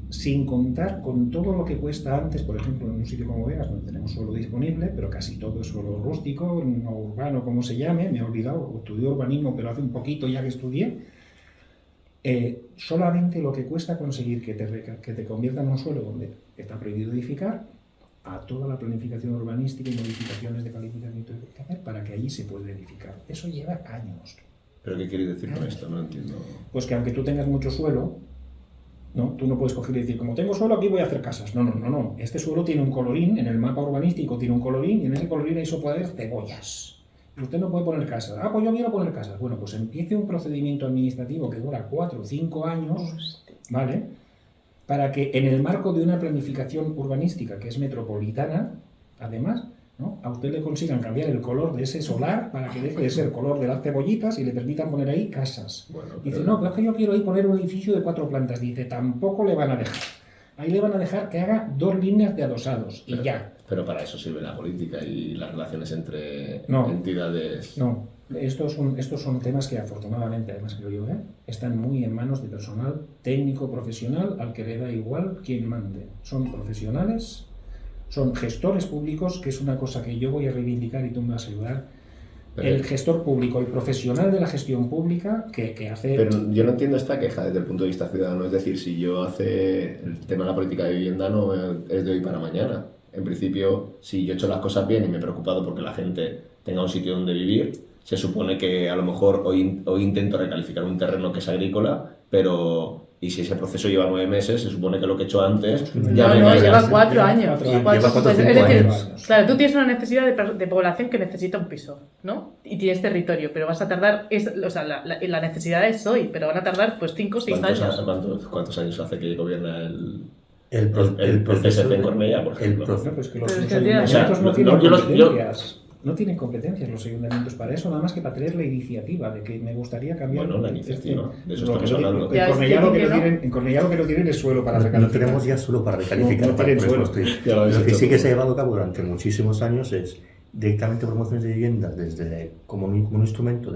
Sin contar con todo lo que cuesta antes, por ejemplo, en un sitio como Vegas, donde tenemos suelo disponible, pero casi todo es suelo rústico, no urbano, como se llame, me he olvidado, estudié urbanismo, pero hace un poquito ya que estudié. Solamente lo que cuesta conseguir que te conviertan en un suelo donde está prohibido edificar, a toda la planificación urbanística y modificaciones de calificación que hay que hacer para que allí se pueda edificar. Eso lleva años. ¿Pero qué queréis decir con esto? No entiendo. Pues que aunque tú tengas mucho suelo, ¿no? Tú no puedes coger y decir, como tengo suelo, aquí voy a hacer casas. No. Este suelo tiene un colorín, en el mapa urbanístico tiene un colorín, y en ese colorín ahí se puede haber cebollas. Y usted no puede poner casas. Ah, pues yo quiero poner casas. Bueno, pues empiece un procedimiento administrativo que dura 4 o 5 años, Hostia. ¿vale? Para que en el marco de una planificación urbanística que es metropolitana, además, ¿no? A usted le consigan cambiar el color de ese solar para que deje de ser color de las cebollitas y le permitan poner ahí casas. Bueno, Dice, pero- no, pero es que yo quiero ahí poner un edificio de 4 plantas. Dice, tampoco le van a dejar. Ahí le van a dejar que haga 2 líneas de adosados y ya. Pero para eso sirve la política y las relaciones entre No. entidades. No, estos son temas que afortunadamente, además creo yo, están muy en manos de personal técnico profesional al que le da igual quién mande. Son profesionales, son gestores públicos, que es una cosa que yo voy a reivindicar y tú me vas a ayudar. Pero- El gestor público, el profesional de la gestión pública que hace... Pero yo no entiendo esta queja desde el punto de vista ciudadano. Es decir, si yo hace el tema de la política de vivienda no es de hoy para mañana. En principio, si yo he hecho las cosas bien y me he preocupado porque la gente tenga un sitio donde vivir, se supone que a lo mejor hoy intento recalificar un terreno que es agrícola, pero... Y si ese proceso lleva 9 meses, se supone que lo que he hecho antes ya No, me no, gana. lleva 4 años. Lleva 4 o Pues, 5 es decir, años. claro, tú tienes una necesidad de población que necesita un piso, ¿no? Y tienes territorio, pero vas a tardar, o sea, la necesidad es hoy, pero van a tardar pues 5 o 6 años. ¿Cuántos años hace que gobierna el proceso PSC en Cornellá, por ejemplo? proceso- No, pero es que Pero los es que el día- ayuntamientos O sea, no tienen yo los- competencias. No tienen competencias los ayuntamientos para eso, nada más que para tener la iniciativa de que me gustaría cambiar. Bueno, la iniciativa, de eso lo que estamos no- hablando. Ya, En Cornellá es lo que que no no. tienen, en Cornellá lo que no tienen es suelo para No recalificar. tenemos ya solo para recalificar, No para tienen poder suelo. construir. Ya lo habéis Lo que hecho sí que todo. se ha llevado a cabo durante muchísimos años es directamente promociones de viviendas desde, como un instrumento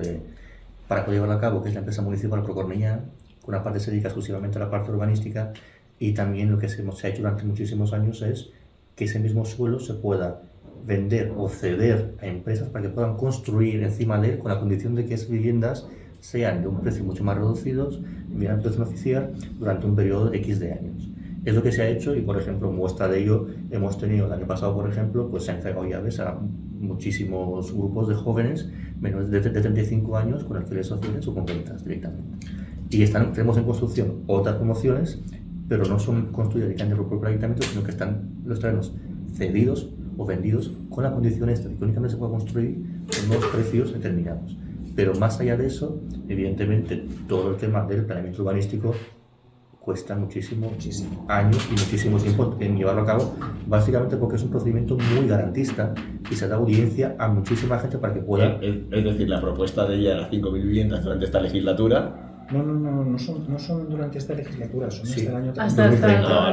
para poder llevarlo a cabo, que es la empresa municipal Procornellá, que una parte se dedica exclusivamente a la parte urbanística, y también lo que se ha hecho durante muchísimos años es que ese mismo suelo se pueda vender o ceder a empresas para que puedan construir encima de él, con la condición de que esas viviendas sean de un precio mucho más reducidos, mediante precio oficial, durante un periodo de X de años. Es lo que se ha hecho y, por ejemplo, muestra de ello hemos tenido el año pasado, por ejemplo, pues se han entregado llaves a muchísimos grupos de jóvenes menores de 35 años con alquileres sociales o con ventas directamente. Y tenemos en construcción otras promociones, pero no son construidas directamente por el ayuntamiento, sino que están los terrenos cedidos o vendidos con la condición esta de que únicamente se pueda construir con unos precios determinados. Pero más allá de eso, evidentemente, todo el tema del planeamiento urbanístico cuesta muchísimo años y muchísimo tiempo en llevarlo a cabo, básicamente porque es un procedimiento muy garantista y se da audiencia a muchísima gente para que pueda... Es decir, la propuesta de ella era 5.000 viviendas durante esta legislatura. No son durante esta legislatura, son Sí. hasta el año Hasta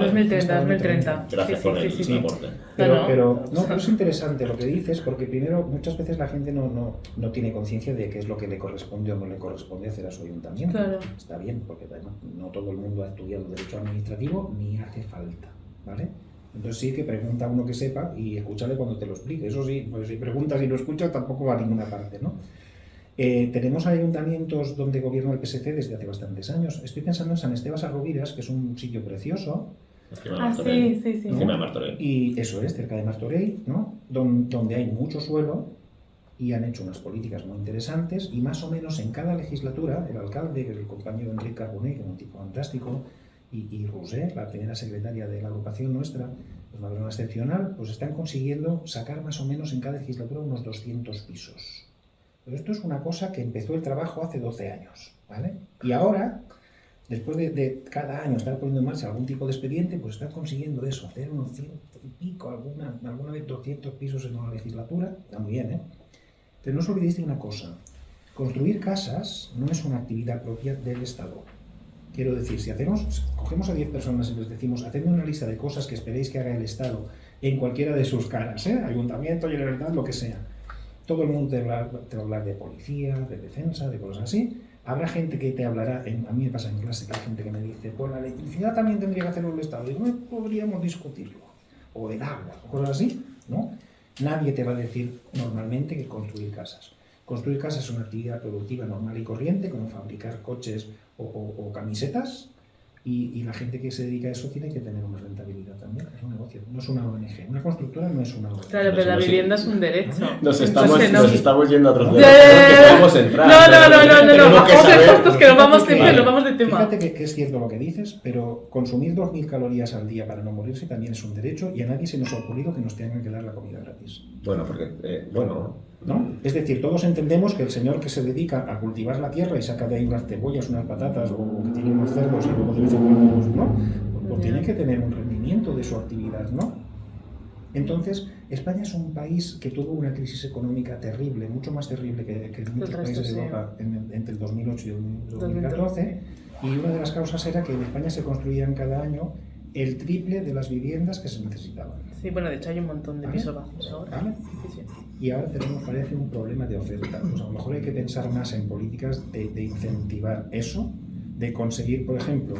2030. 2030. Gracias por el sí. aporte. Pero es interesante lo que dices, porque primero, muchas veces la gente no tiene conciencia de qué es lo que le corresponde o no le corresponde hacer a su ayuntamiento. Claro. Está bien, porque además no todo el mundo ha estudiado Derecho Administrativo ni hace falta, ¿vale? Entonces sí que pregunta a uno que sepa y escúchale cuando te lo explique. Eso sí, pues si preguntas y no escuchas tampoco va a ninguna parte, ¿no? Tenemos ayuntamientos donde gobierna el PSC desde hace bastantes años. Estoy pensando en San Esteban Sarroviras, que es un sitio precioso, Encima de Ah, Martorell. sí. Encima de Martorell. y eso es, cerca de Martorell, ¿no? Donde hay mucho suelo y han hecho unas políticas muy interesantes y más o menos en cada legislatura, el alcalde, que es el compañero Enrique Carbonell, que es un tipo fantástico, y Roser, la primera secretaria de la agrupación nuestra, es una persona excepcional, pues están consiguiendo sacar más o menos en cada legislatura unos 200 pisos. Pero esto es una cosa que empezó el trabajo hace 12 años, ¿vale? Y ahora, después de cada año estar poniendo en marcha algún tipo de expediente, pues están consiguiendo eso, hacer unos 100 y pico, alguna vez 200 pisos en una legislatura, está muy bien, ¿eh? Pero no os olvidéis de una cosa, construir casas no es una actividad propia del Estado. Quiero decir, si cogemos a 10 personas y les decimos, hacedme una lista de cosas que esperéis que haga el Estado en cualquiera de sus caras, Ayuntamiento, Generalitat, lo que sea. Todo el mundo te va a hablar de policía, de defensa, de cosas así. Habrá gente que te hablará, a mí me pasa en clase que hay gente que me dice, pues la electricidad también tendría que hacerlo el Estado. Digo, podríamos discutirlo. O el agua, o cosas así, ¿no? Nadie te va a decir normalmente que construir casas. Construir casas es una actividad productiva normal y corriente, como fabricar coches o camisetas, y la gente que se dedica a eso tiene que tener una rentabilidad también. Es un negocio, no es una ONG. Una constructora no es una ONG. Claro, pero la vivienda es un derecho. Nos Entonces, estamos yendo a otros Ya, debates. ya, ya, ya. Vamos a entrar. No, Tenemos que vamos saber- a costos que nos vamos de Vale. nos vamos de tema. Fíjate que es cierto lo que dices, pero consumir 2.000 calorías al día para no morirse también es un derecho y a nadie se nos ha ocurrido que nos tengan que dar la comida gratis. Bueno, porque, ¿No? Es decir, todos entendemos que el señor que se dedica a cultivar la tierra y saca de ahí unas cebollas, unas patatas o que tiene unos cerdos y luego de vez en cuando, pues, ¿no? Pues tiene que tener un rendimiento de su actividad, ¿no? Entonces, España es un país que tuvo una crisis económica terrible, mucho más terrible que en muchos resto, países sí. de Europa entre el 2008 y el 2014. Y una de las causas era que en España se construían cada año el triple de las viviendas que se necesitaban. Sí, bueno, de hecho hay un montón de ¿Vale? pisos vacíos ahora. ¿Vale? Sí. Y ahora tenemos, parece, un problema de oferta. Pues a lo mejor hay que pensar más en políticas de incentivar eso, de conseguir, por ejemplo,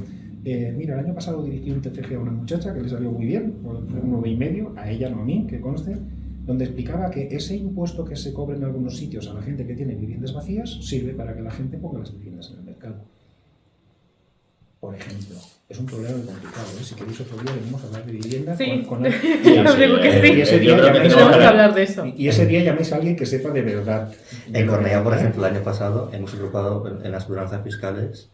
mira, el año pasado dirigí un TFG a una muchacha que le salió muy bien, un 9,5, a ella no a mí, que conste, donde explicaba que ese impuesto que se cobra en algunos sitios a la gente que tiene viviendas vacías sirve para que la gente ponga las viviendas en el mercado. por ejemplo. Es un problema muy complicado, ¿eh? Si queréis otro día venimos a hablar de vivienda Sí, con él. yo digo que sí. Y ese día Yo creo que llaméis Tenemos a- que hablar de eso. y ese día llaméis a alguien que sepa de verdad. En Cornellá, por ejemplo, el año pasado hemos aprobado en las ordenanzas fiscales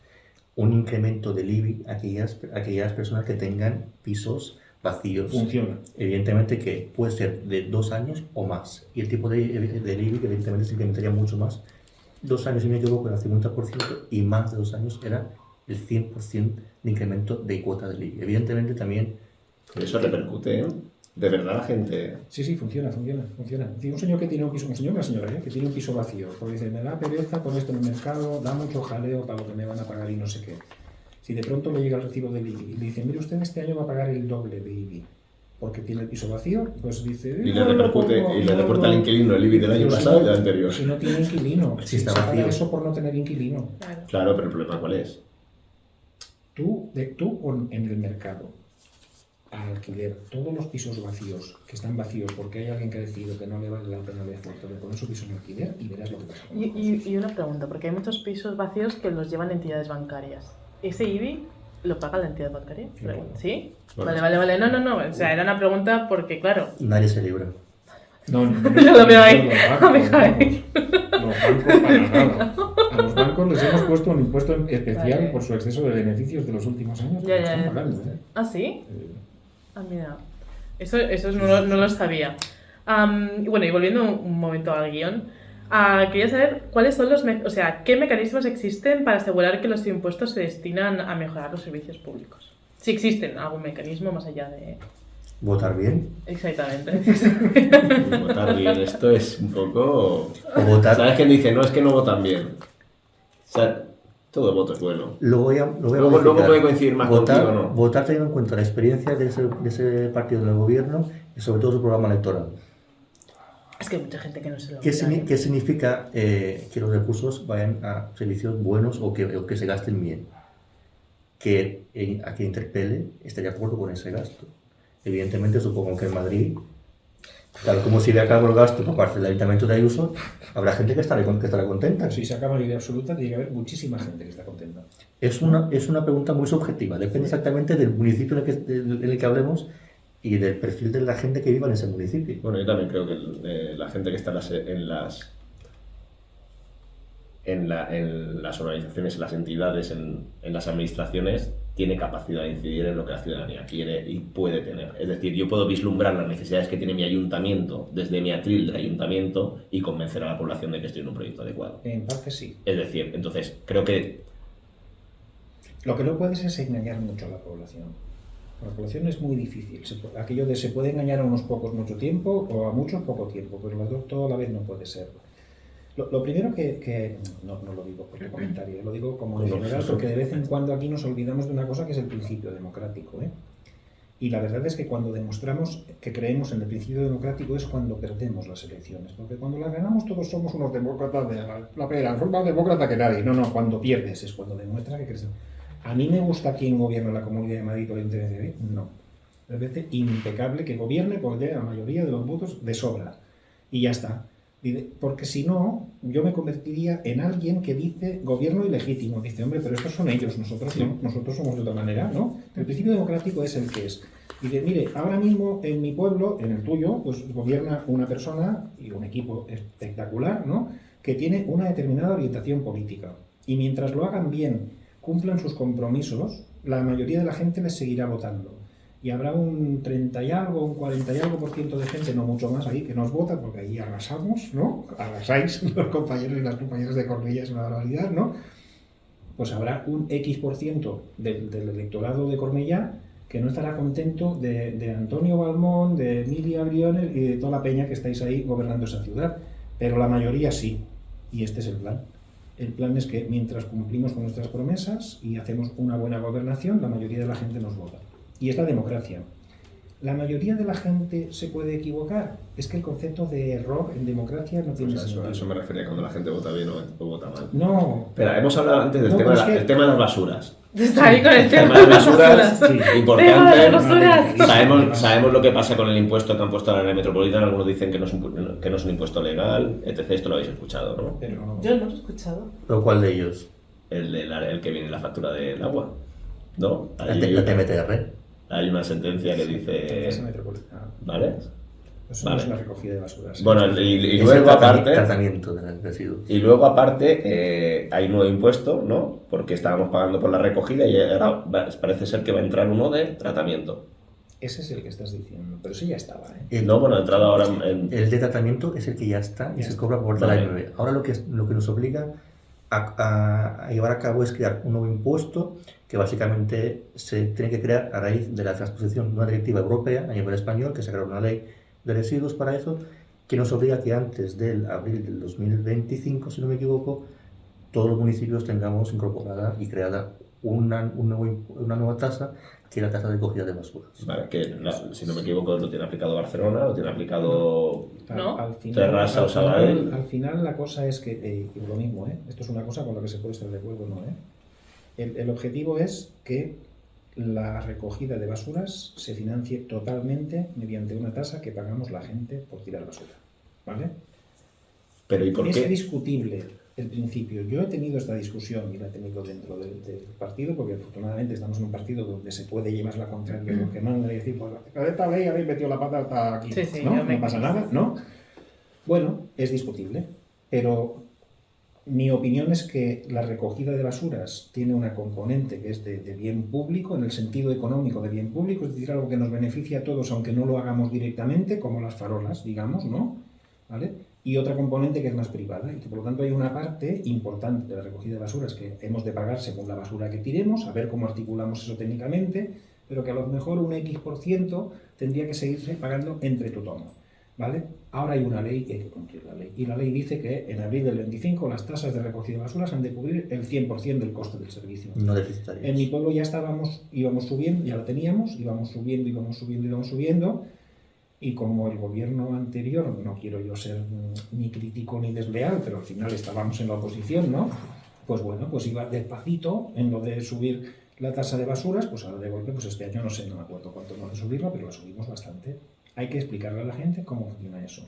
un incremento del IBI a aquellas personas que tengan pisos vacíos. Funciona. Evidentemente que puede ser de 2 años o más. Y el tipo del IBI, que evidentemente se incrementaría mucho más. 2 años, si no me equivoco, era el 50% y más de 2 años era el 100% de incremento de cuota del IBI. Evidentemente también... Eso repercute, ¿eh? De verdad la gente... Sí, funciona. Dice, un señor que tiene un piso, un señor, una señora, que tiene un piso vacío, porque dice, me da pereza poner esto en el mercado, da mucho jaleo para lo que me van a pagar y no sé qué. Si de pronto le llega el recibo del IBI y le dice, mire usted, este año va a pagar el doble de IBI, porque tiene el piso vacío, pues dice... Y le repercute, y le reporta al inquilino el IBI del año pasado y del anterior. Si no tiene inquilino, Si está se paga vacío. eso por no tener inquilino. Claro. Claro, pero el problema ¿cuál es? Tú en el mercado, a alquiler, todos los pisos vacíos, que están vacíos porque hay alguien que ha decidido que no le vale la pena el esfuerzo de poner su piso en alquiler y verás lo que pasa. Y una pregunta, porque hay muchos pisos vacíos que los llevan entidades bancarias. ¿Ese IBI lo paga la entidad bancaria? Claro. ¿Sí? Bueno. Vale. No. O sea, era una pregunta porque, claro. Nadie se libra. No, Yo lo veo ahí. Los A ver, ahí. bancos para nada. A los bancos les hemos puesto un impuesto especial Vale. por su exceso de beneficios de los últimos años. Ya, que están ya. pagando, ¿eh? ¿Ah, sí? Ah, mira. Eso no lo sabía. Bueno, y volviendo un momento al guión, quería saber cuáles son o sea, qué mecanismos existen para asegurar que los impuestos se destinan a mejorar los servicios públicos. Si existen algún mecanismo más allá de... Votar bien. Exactamente. Votar bien, esto es un poco... O votar... ¿Sabes quién dice? No, es que no votan bien. O sea, todo voto es bueno. Lo voy a Luego modificar. puede coincidir más votar, contigo, ¿no? Votar teniendo en cuenta la experiencia de ese partido del gobierno y sobre todo su programa electoral. Es que hay mucha gente que no se lo ¿Qué, mira, ¿eh? qué significa que los recursos vayan a servicios buenos o que se gasten bien? Que a quien interpele esté de acuerdo con ese gasto. Evidentemente, supongo que en Madrid, tal como se ve a cabo el gasto por parte del Ayuntamiento de Ayuso, habrá gente que estará contenta. Si saca mayoría absoluta, tiene que haber muchísima gente que está contenta. Es una pregunta muy subjetiva, depende exactamente del municipio en el que hablemos y del perfil de la gente que viva en ese municipio. Bueno, yo también creo que la gente que está en las organizaciones, en las entidades, en las administraciones, tiene capacidad de incidir en lo que la ciudadanía quiere y puede tener. Es decir, yo puedo vislumbrar las necesidades que tiene mi ayuntamiento desde mi atril del ayuntamiento y convencer a la población de que estoy en un proyecto adecuado. En parte sí. Es decir, entonces, creo que... Lo que no puedes es engañar mucho a la población. A la población es muy difícil. Aquello de se puede engañar a unos pocos mucho tiempo o a muchos poco tiempo, pero las dos todo a la vez no puede ser. Lo primero que no lo digo por tu comentario, lo digo como en general, porque de vez en cuando aquí nos olvidamos de una cosa que es el principio democrático, ¿eh? Y la verdad es que cuando demostramos que creemos en el principio democrático es cuando perdemos las elecciones, porque cuando las ganamos todos somos unos demócratas de la pera, soy más demócrata que nadie. No, cuando pierdes es cuando demuestras que crees. ¿A mí me gusta quién gobierna la Comunidad de Madrid o el TNCB? No. Me parece impecable que gobierne porque tiene la mayoría de los votos de sobra. Y ya está. Porque si no, yo me convertiría en alguien que dice gobierno ilegítimo. Dice, hombre, pero estos son ellos, nosotros no, nosotros somos de otra manera, ¿no? El principio democrático es el que es. Dice, mire, ahora mismo en mi pueblo, en el tuyo, pues gobierna una persona y un equipo espectacular, ¿no? Que tiene una determinada orientación política. Y mientras lo hagan bien, cumplan sus compromisos, la mayoría de la gente les seguirá votando. Y habrá un 30 y algo, un 40 y algo % de gente, no mucho más ahí, que nos vota, porque ahí arrasamos, ¿no? Arrasáis los compañeros y las compañeras de Cornellá, es una barbaridad, ¿no? Pues habrá un X% del electorado de Cornellá que no estará contento de Antonio Balmón, de Emilia Briones y de toda la peña que estáis ahí gobernando esa ciudad. Pero la mayoría sí, y este es el plan. El plan es que mientras cumplimos con nuestras promesas y hacemos una buena gobernación, la mayoría de la gente nos vota. Y es la democracia. ¿La mayoría de la gente se puede equivocar? Es que el concepto de error en democracia no tiene sentido. Eso me refería cuando la gente vota bien o vota mal. No. Espera, hemos hablado antes del No, tema, pero es que- el tema de las basuras. Está ahí con el El tema tema de las basuras, Sí. Tema de importante. las basuras. Sabemos lo que pasa con el impuesto que han puesto a la área metropolitana. Algunos dicen que no es un impuesto legal, etc. Esto lo habéis escuchado, ¿no? Pero Yo no lo he escuchado. ¿Pero cuál de ellos? El que viene en la factura del agua. ¿no? La TMTR. Hay una sentencia que dice... Tasa metropolitana. ¿Vale? Eso Vale. no es la recogida de basuras. Bueno, y Es luego el aparte... tratamiento de los residuos. Y luego aparte hay un nuevo impuesto, ¿no? Porque estábamos pagando por la recogida y ahora parece ser que va a entrar uno de tratamiento. Ese es el que estás diciendo, pero ese ya estaba, ¿eh? No, bueno, ha entrado ahora en... El de tratamiento es el que ya está y Ya se está. cobra por parte de la Vale. AMB. Ahora lo que nos obliga a llevar a cabo es crear un nuevo impuesto que básicamente se tiene que crear a raíz de la transposición de una directiva europea a nivel español, que se creó una ley de residuos para eso, que nos obliga a que antes del abril del 2025, si no me equivoco, todos los municipios tengamos incorporada y creada una nueva tasa, que es la tasa de recogida de basuras. Vale, que si no me equivoco lo tiene aplicado Barcelona, lo tiene aplicado... ¿No? Al final, Terrassa o Sabadell. al final la cosa es que, y lo mismo, ¿eh? Esto es una cosa con la que se puede estar de acuerdo o no, ¿eh? El objetivo es que la recogida de basuras se financie totalmente mediante una tasa que pagamos la gente por tirar basura, ¿vale? Pero ¿y por Es qué? discutible el principio. Yo he tenido esta discusión y la he tenido dentro del partido, porque afortunadamente estamos en un partido donde se puede llevar la contraria a lo que manda y decir, pues esta ley habéis metido la pata hasta aquí, Sí, sí, ¿no? yo me- No pasa nada, ¿no? Bueno, es discutible, pero mi opinión es que la recogida de basuras tiene una componente que es de bien público, en el sentido económico de bien público, es decir, algo que nos beneficia a todos, aunque no lo hagamos directamente, como las farolas, digamos, ¿no? ¿Vale? Y otra componente que es más privada, y que por lo tanto hay una parte importante de la recogida de basuras que hemos de pagar según la basura que tiremos, a ver cómo articulamos eso técnicamente, pero que a lo mejor un X% tendría que seguirse pagando entre tothom, ¿vale? Ahora hay una ley y hay que cumplir la ley. Y la ley dice que en abril del 25 las tasas de recogida de basuras han de cubrir el 100% del coste del servicio. No deficitarios. En mi pueblo ya íbamos subiendo, ya la teníamos, íbamos subiendo, y como el gobierno anterior, no quiero yo ser ni crítico ni desleal, pero al final estábamos en la oposición, ¿no? Pues bueno, pues iba despacito en lo de subir la tasa de basuras, pues ahora de golpe, pues este año no sé, no me acuerdo cuánto hemos de subirla, pero la subimos bastante. Hay que explicarle a la gente cómo funciona eso.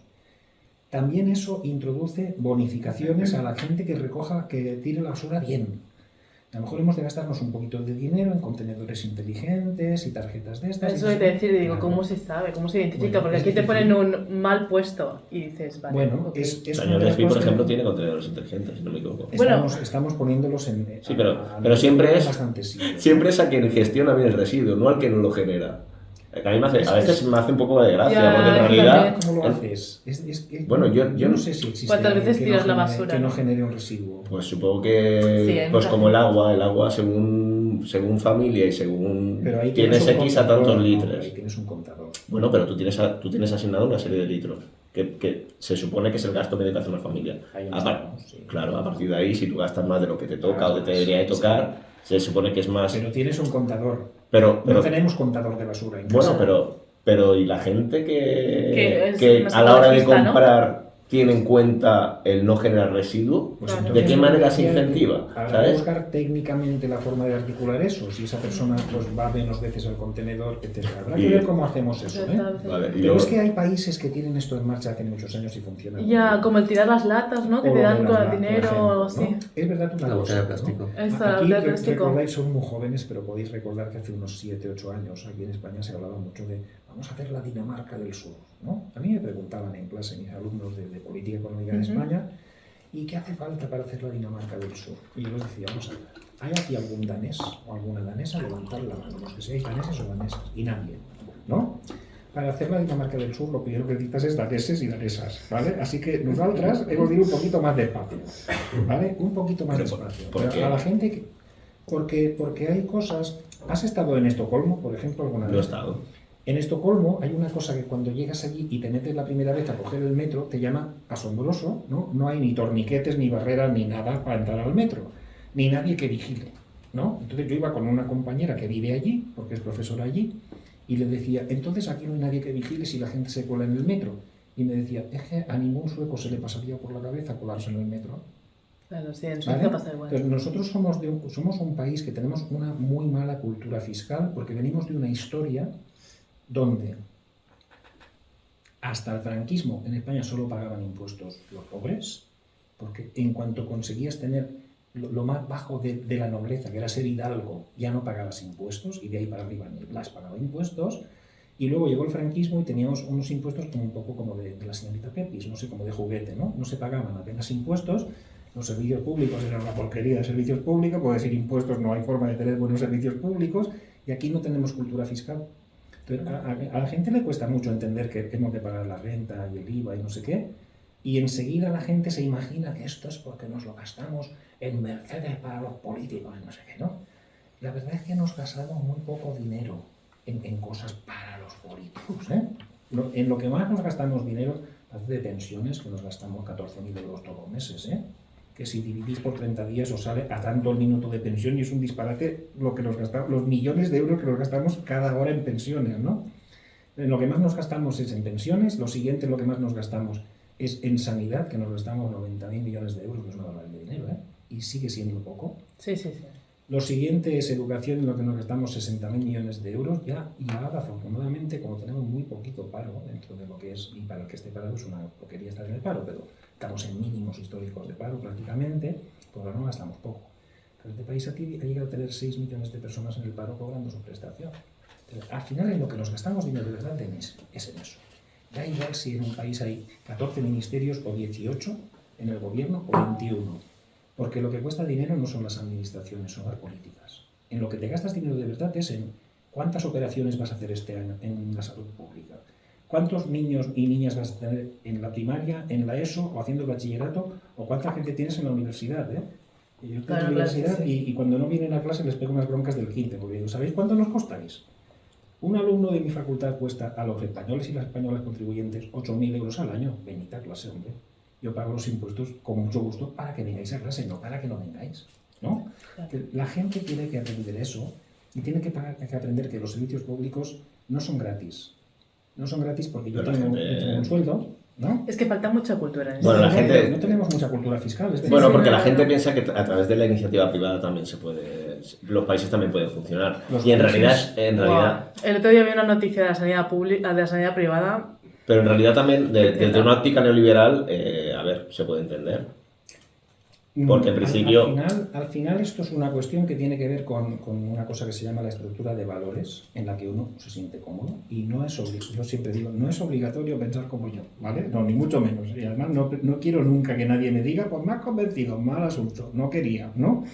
También eso introduce bonificaciones a la gente que recoja, que tire la basura bien. A lo mejor hemos de gastarnos un poquito de dinero en contenedores inteligentes y tarjetas de estas. Eso y es decir, digo, Claro. ¿cómo se sabe? ¿Cómo se identifica? Bueno, Porque es aquí te difícil. ponen un mal puesto y dices, vale. Bueno, ok. es una Cañón de las Respi, por cosas que ejemplo, tiene contenedores inteligentes, si no me equivoco. Bueno. estamos poniéndolos en... Sí, pero siempre es- bastante siglo. Siempre es a quien gestiona bien el residuo, no al que no lo genera. A mí a veces me hace un poco de gracia, Ya, porque en yo realidad... ¿Cómo lo haces? Bueno, yo no sé si existe ¿Cuántas alguien veces que tiras no la genere- basura, que no no? genere un residuo. Pues supongo que, Sí, hay pues mucha como el gente. agua según familia y según Pero ahí tienes un X a contador, tantos no, litros. ahí tienes un contador. Bueno, pero tú tienes asignado una serie de litros, que se supone que es el gasto medio que hace una familia. Hay un Apar- gasto, sí. Claro, a partir de ahí, si tú gastas más de lo que te toca Claro, o que te debería de sí, tocar, se supone que es más... Pero tienes un contador. Pero, No tenemos contador de basura en bueno, casa. pero ¿y la gente Que es que más a la hora de ecologista, ¿no? comprar tiene en cuenta el no generar residuo? Pues Claro. entonces ¿De qué lo que manera se decía es que incentiva? Habrá que ¿Sabes? buscar técnicamente la forma de articular eso. Si esa persona pues, va menos veces al contenedor, etc. Habrá que Y- ver cómo hacemos eso. ¿eh? Vale, y Pero luego- es que hay países que tienen esto en marcha hace muchos años y funciona. muy Ya, bien. como el tirar las latas, ¿no? Que O te lo dan de con las el por dinero ejemplo, o algo así. ¿no? Es verdad una La botella de cosa, plástico. Esa, Aquí botella de plástico. recordáis, son muy jóvenes, pero podéis recordar que hace unos 7, 8 años aquí en España se hablaba mucho de vamos a hacer la Dinamarca del Sur, ¿no? A mí me preguntaban en clase mis alumnos de Política Económica de Ujú. España, ¿y qué hace falta para hacer la Dinamarca del Sur? Y yo les decía, vamos a ver, ¿hay aquí algún danés o alguna danesa? Levantad la mano, los que seáis daneses o danesas, y nadie, ¿no? Para hacer la Dinamarca del Sur, lo primero que necesitas es daneses y danesas, ¿vale? Así que nosotras hemos de ir un poquito más despacio, ¿vale? Un poquito más despacio. ¿por Pero qué? a la gente que... Porque hay cosas... ¿Has estado en Estocolmo, por ejemplo, alguna vez? No he estado. En Estocolmo hay una cosa que cuando llegas allí y te metes la primera vez a coger el metro, te llama asombroso, ¿no? No hay ni torniquetes, ni barreras, ni nada para entrar al metro, ni nadie que vigile, ¿no? Entonces yo iba con una compañera que vive allí, porque es profesora allí, y le decía, entonces aquí no hay nadie que vigile si la gente se cola en el metro. Y me decía, es que a ningún sueco se le pasaría por la cabeza colarse en el metro. Claro, sí, en ¿Vale? Suecia pasa igual. Entonces, nosotros somos un país que tenemos una muy mala cultura fiscal porque venimos de una historia donde hasta el franquismo en España solo pagaban impuestos los pobres, porque en cuanto conseguías tener lo más bajo de la nobleza, que era ser hidalgo, ya no pagabas impuestos, y de ahí para arriba ni las pagaba impuestos. Y luego llegó el franquismo y teníamos unos impuestos como un poco como de la señorita Pepis, no sé, como de juguete, ¿no? No se pagaban apenas impuestos, los servicios públicos eran una porquería de servicios públicos, por decir impuestos no hay forma de tener buenos servicios públicos, y aquí no tenemos cultura fiscal. Entonces, a la gente le cuesta mucho entender que hemos de pagar la renta y el IVA y no sé qué, y enseguida la gente se imagina que esto es porque nos lo gastamos en Mercedes para los políticos, no sé qué, ¿no? La verdad es que nos gastamos muy poco dinero en cosas para los políticos, ¿eh? En lo que más nos gastamos dinero es de pensiones, que nos gastamos 14.000 euros todos los meses, ¿eh? Que si dividís por 30 días os sale a tanto el minuto de pensión y es un disparate lo que nos gastamos, los millones de euros que nos gastamos cada hora en pensiones, ¿no? Lo que más nos gastamos es en pensiones, lo siguiente lo que más nos gastamos es en sanidad, que nos gastamos 90.000 millones de euros, que es una barbaridad de dinero, ¿eh? Y sigue siendo poco. Sí, sí, sí. Lo siguiente es educación, en lo que nos gastamos 60.000 millones de euros ya, y ahora afortunadamente, como tenemos muy poquito paro dentro de lo que es, y para el que esté parado es una porquería estar en el paro, pero estamos en mínimos históricos de paro prácticamente, pues ahora no gastamos poco. Pero este país aquí ha llegado a tener 6 millones de personas en el paro cobrando su prestación. Entonces, al final en lo que nos gastamos dinero de verdad es en eso. Da igual si en un país hay 14 ministerios o 18 en el gobierno o 21. Porque lo que cuesta dinero no son las administraciones, son las políticas. En lo que te gastas dinero de verdad es en cuántas operaciones vas a hacer este año en la salud pública, cuántos niños y niñas vas a tener en la primaria, en la ESO o haciendo el bachillerato, o cuánta gente tienes en la universidad, ¿eh? Y yo estoy en la universidad y cuando no vienen a clase les pego unas broncas del quinto, porque digo, ¿sabéis cuánto nos costáis? Un alumno de mi facultad cuesta a los españoles y las españolas contribuyentes 8.000 euros al año. Venid a clase, hombre. Yo pago los impuestos con mucho gusto para que vengáis a clase, no para que no vengáis, ¿no? Claro. La gente tiene que aprender eso y tiene que aprender que los servicios públicos no son gratis. No son gratis porque yo Pero tengo, gente- yo tengo un sueldo, ¿no? Es que falta mucha cultura en eso. Bueno, la gente- No tenemos mucha cultura fiscal. Es decir, Bueno, sí, porque no, la gente no. piensa que a través de la iniciativa privada también se puede, los países también pueden funcionar. Los Y en países- realidad, Wow. El otro día vi una noticia de la sanidad pública, de la sanidad privada. pero en realidad también desde una óptica neoliberal, a ver, se puede entender. Porque en principio- Al final esto es una cuestión que tiene que ver con una cosa que se llama la estructura de valores, en la que uno se siente cómodo y no es yo siempre digo, no es obligatorio pensar como yo, ¿vale? No, ni mucho menos. Y además no quiero nunca que nadie me diga, pues me has convencido, mal asunto, no quería, ¿no?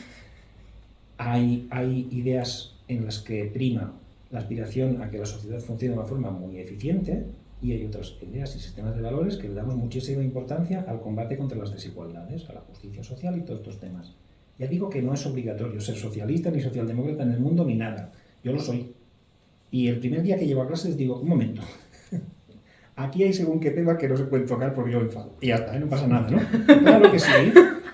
Hay ideas en las que prima la aspiración a que la sociedad funcione de una forma muy eficiente, y hay otras ideas y sistemas de valores que le damos muchísima importancia al combate contra las desigualdades, a la justicia social y todos estos temas. Ya digo que no es obligatorio ser socialista ni socialdemócrata en el mundo ni nada. Yo lo soy. Y el primer día que llego a clases digo, un momento, aquí hay según qué temas que no se pueden tocar porque yo me enfado. Y ya está, no pasa nada, ¿no? Claro que sí.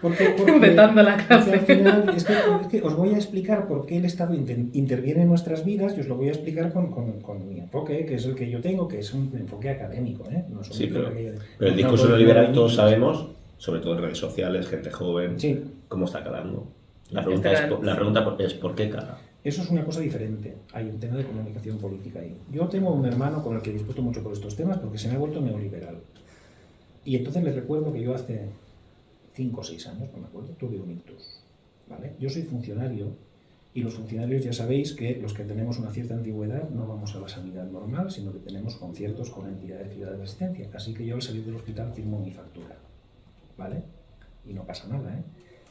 Porque Vetando la porque clase. al final, es que os voy a explicar por qué el Estado interviene en nuestras vidas y os lo voy a explicar con mi enfoque, que es el que yo tengo, que es un enfoque académico, ¿eh? No es un Sí, pero enfoque que- el no discurso puedo- neoliberal no- todos sabemos, sobre todo en redes sociales, gente joven, Sí, cómo está calando. La Está pregunta calando. es ¿por qué cala? eso es una cosa diferente. Hay un tema de comunicación política ahí. Yo tengo un hermano con el que discuto mucho por estos temas porque se me ha vuelto neoliberal. Y entonces les recuerdo que yo hace 5 o 6 años, no me acuerdo, tuve un ictus, ¿vale? Yo soy funcionario y los funcionarios ya sabéis que los que tenemos una cierta antigüedad no vamos a la sanidad normal, sino que tenemos conciertos con entidades privadas de asistencia. Así que yo al salir del hospital firmo mi factura, ¿vale? Y no pasa nada, ¿eh?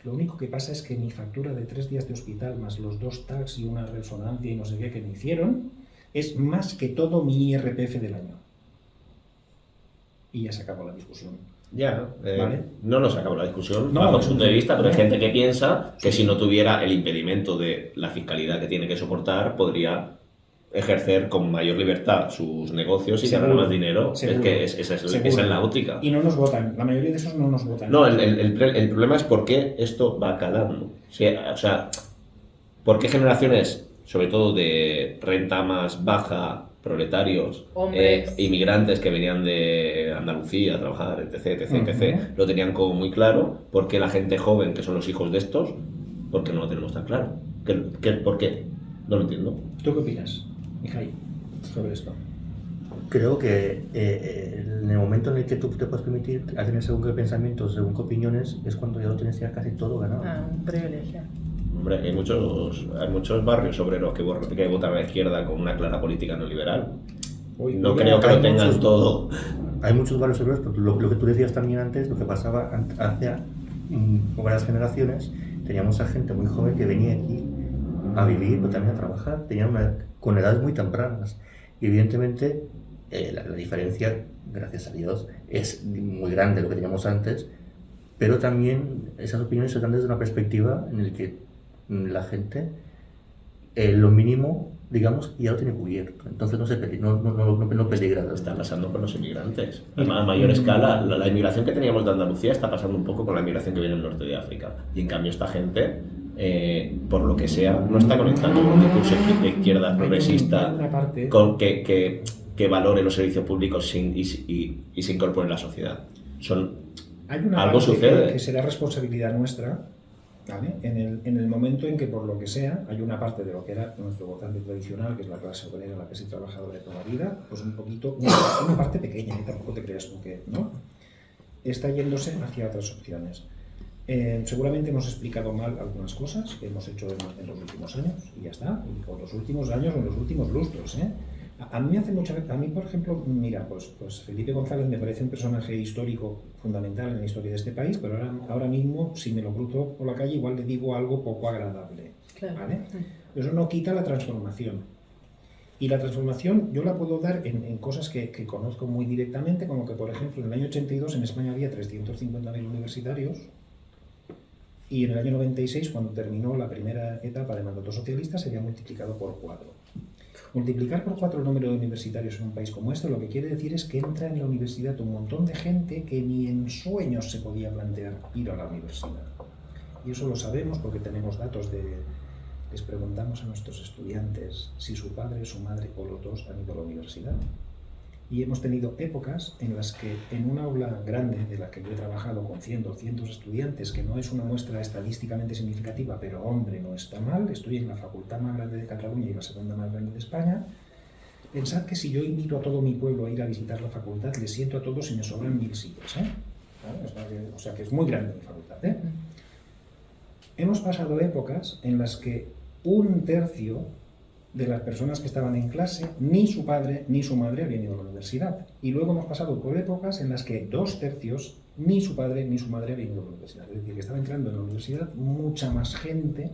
Lo único que pasa es que mi factura de 3 días de hospital más los 2 tags y una resonancia y no sé qué que me hicieron es más que todo mi IRPF del año. Y ya se acabó la discusión. Ya, Vale. no nos acabó la discusión No, bajo no, el punto de vista, pero hay no. gente que piensa que si no tuviera el impedimento de la fiscalidad que tiene que soportar, podría ejercer con mayor libertad sus negocios y ganar Seguro, más dinero. seguro, Es que esa seguro. es la óptica. Y no nos votan, la mayoría de esos no nos votan. No, el problema es por qué esto va calando. O sea, por qué generaciones, sobre todo de renta más baja, proletarios, Hombres. inmigrantes que venían de Andalucía a trabajar, etc, etc, Ujú. etc, lo tenían como muy claro. ¿Por qué la gente joven, que son los hijos de estos, por qué no lo tenemos tan claro? ¿Por qué? No lo entiendo. ¿Tú qué opinas, Mijay, sobre esto? Creo que en el momento en el que tú te puedes permitir a tener según qué pensamientos, según qué opiniones, es cuando ya lo tienes ya casi todo ganado. Un privilegio. Hombre, hay muchos barrios obreros que votan a la izquierda con una clara política neoliberal. No creo que lo tengan todo. Hay muchos barrios obreros, pero lo que tú decías también antes, lo que pasaba hace varias generaciones, teníamos a gente muy joven que venía aquí a vivir, pero también a trabajar, con edades muy tempranas. Y evidentemente la diferencia, gracias a Dios, es muy grande lo que teníamos antes, pero también esas opiniones se dan desde una perspectiva en la que la gente, lo mínimo, digamos, ya lo tiene cubierto. Entonces no peligra. Está pasando con los inmigrantes. A mayor escala, la inmigración que teníamos de Andalucía está pasando un poco con la inmigración que viene del norte de África. Y en cambio esta gente, por lo que sea, no está conectando con un discurso de izquierda progresista con que valore los servicios públicos y se incorpore en la sociedad. Hay una algo parte sucede. que será responsabilidad nuestra, ¿vale? En el momento en que, por lo que sea, hay una parte de lo que era nuestro votante tradicional, que es la clase obrera, la clase trabajadora de toda la vida, pues un poquito, una parte pequeña, y tampoco te creas tú que, ¿no? Está yéndose hacia otras opciones. Seguramente hemos explicado mal algunas cosas que hemos hecho en los últimos años, y ya está, y con los últimos años o en los últimos lustros, ¿eh? A mí por ejemplo, mira, pues Felipe González me parece un personaje histórico fundamental en la historia de este país, pero ahora mismo, si me lo cruzo por la calle, igual le digo algo poco agradable, Claro. ¿vale? Pero eso no quita la transformación. Y la transformación yo la puedo dar en cosas que conozco muy directamente, como que, por ejemplo, en el año 82 en España había 350.000 universitarios, y en el año 96, cuando terminó la primera etapa de mandato socialista, se había multiplicado por 4. Multiplicar por 4 el número de universitarios en un país como este lo que quiere decir es que entra en la universidad un montón de gente que ni en sueños se podía plantear ir a la universidad. Y eso lo sabemos porque tenemos datos les preguntamos a nuestros estudiantes si su padre, su madre o los dos han ido a la universidad. Y hemos tenido épocas en las que en una aula grande de la que yo he trabajado con 100, 200 estudiantes, que no es una muestra estadísticamente significativa, pero hombre, no está mal, estoy en la facultad más grande de Cataluña y la segunda más grande de España. Pensad que si yo invito a todo mi pueblo a ir a visitar la facultad, les siento a todos y me sobran 1000 sillas, ¿eh? ¿Vale? O sea que es muy grande mi facultad, ¿eh? Hemos pasado épocas en las que 1/3 de las personas que estaban en clase, ni su padre ni su madre habían ido a la universidad. Y luego hemos pasado por épocas en las que 2/3 ni su padre ni su madre habían ido a la universidad. Es decir, que estaba entrando en la universidad mucha más gente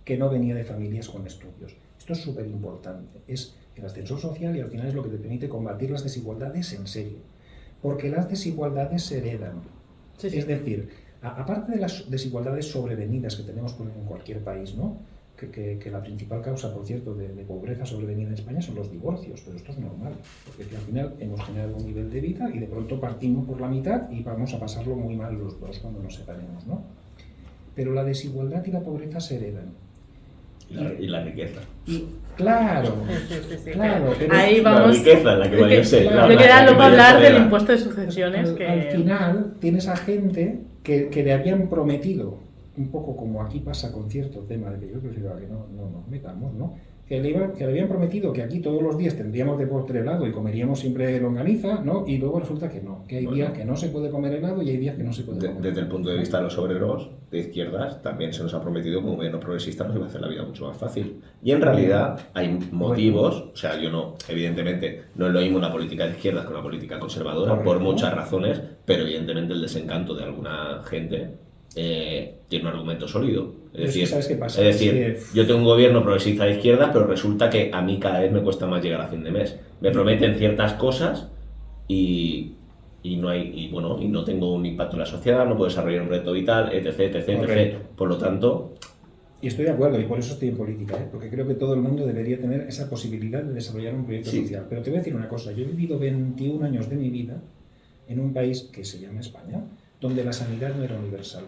que no venía de familias con estudios. Esto es súper importante. Es el ascensor social y al final es lo que te permite combatir las desigualdades en serio. Porque las desigualdades se heredan. Sí, sí. Es decir, aparte de las desigualdades sobrevenidas que tenemos en cualquier país, ¿no? Que la principal causa, por cierto, de pobreza sobrevenida en España son los divorcios, pero esto es normal, porque al final hemos generado un nivel de vida y de pronto partimos por la mitad y vamos a pasarlo muy mal los dos cuando nos separemos, ¿no? Pero la desigualdad y la pobreza se heredan. Y la riqueza. Y claro, Sí. claro, pero Ahí La vamos. riqueza, la que vaya ser. claro, Yo quería luego hablar del impuesto impuesto de sucesiones. al final tienes a gente que le habían prometido, un poco como aquí pasa con cierto tema de que yo prefiero que no nos metamos, ¿no? Que le habían prometido que aquí todos los días tendríamos de postre helado y comeríamos siempre longaniza, ¿no? Y luego resulta que no, que hay días que no se puede comer helado y hay días que no se puede comer. Desde el punto de vista de los obreros de izquierdas, también se nos ha prometido que un gobierno progresista nos iba a hacer la vida mucho más fácil. Y en realidad hay motivos, o sea, yo no, evidentemente, no es lo mismo una política de izquierdas que una política conservadora, Correcto. por muchas razones, pero evidentemente el desencanto de alguna gente tiene un argumento sólido. Pero es que ¿sabes qué pasa? Es decir, Es que- yo tengo un gobierno progresista de izquierda, pero resulta que a mí cada vez me cuesta más llegar a fin de mes. Me prometen ciertas cosas y no tengo un impacto en la sociedad, no puedo desarrollar un reto vital, etc. Correcto. Por lo tanto, Y estoy de acuerdo, y por eso estoy en política, ¿eh? Porque creo que todo el mundo debería tener esa posibilidad de desarrollar un proyecto Sí. social. Pero te voy a decir una cosa, yo he vivido 21 años de mi vida en un país que se llama España, donde la sanidad no era universal.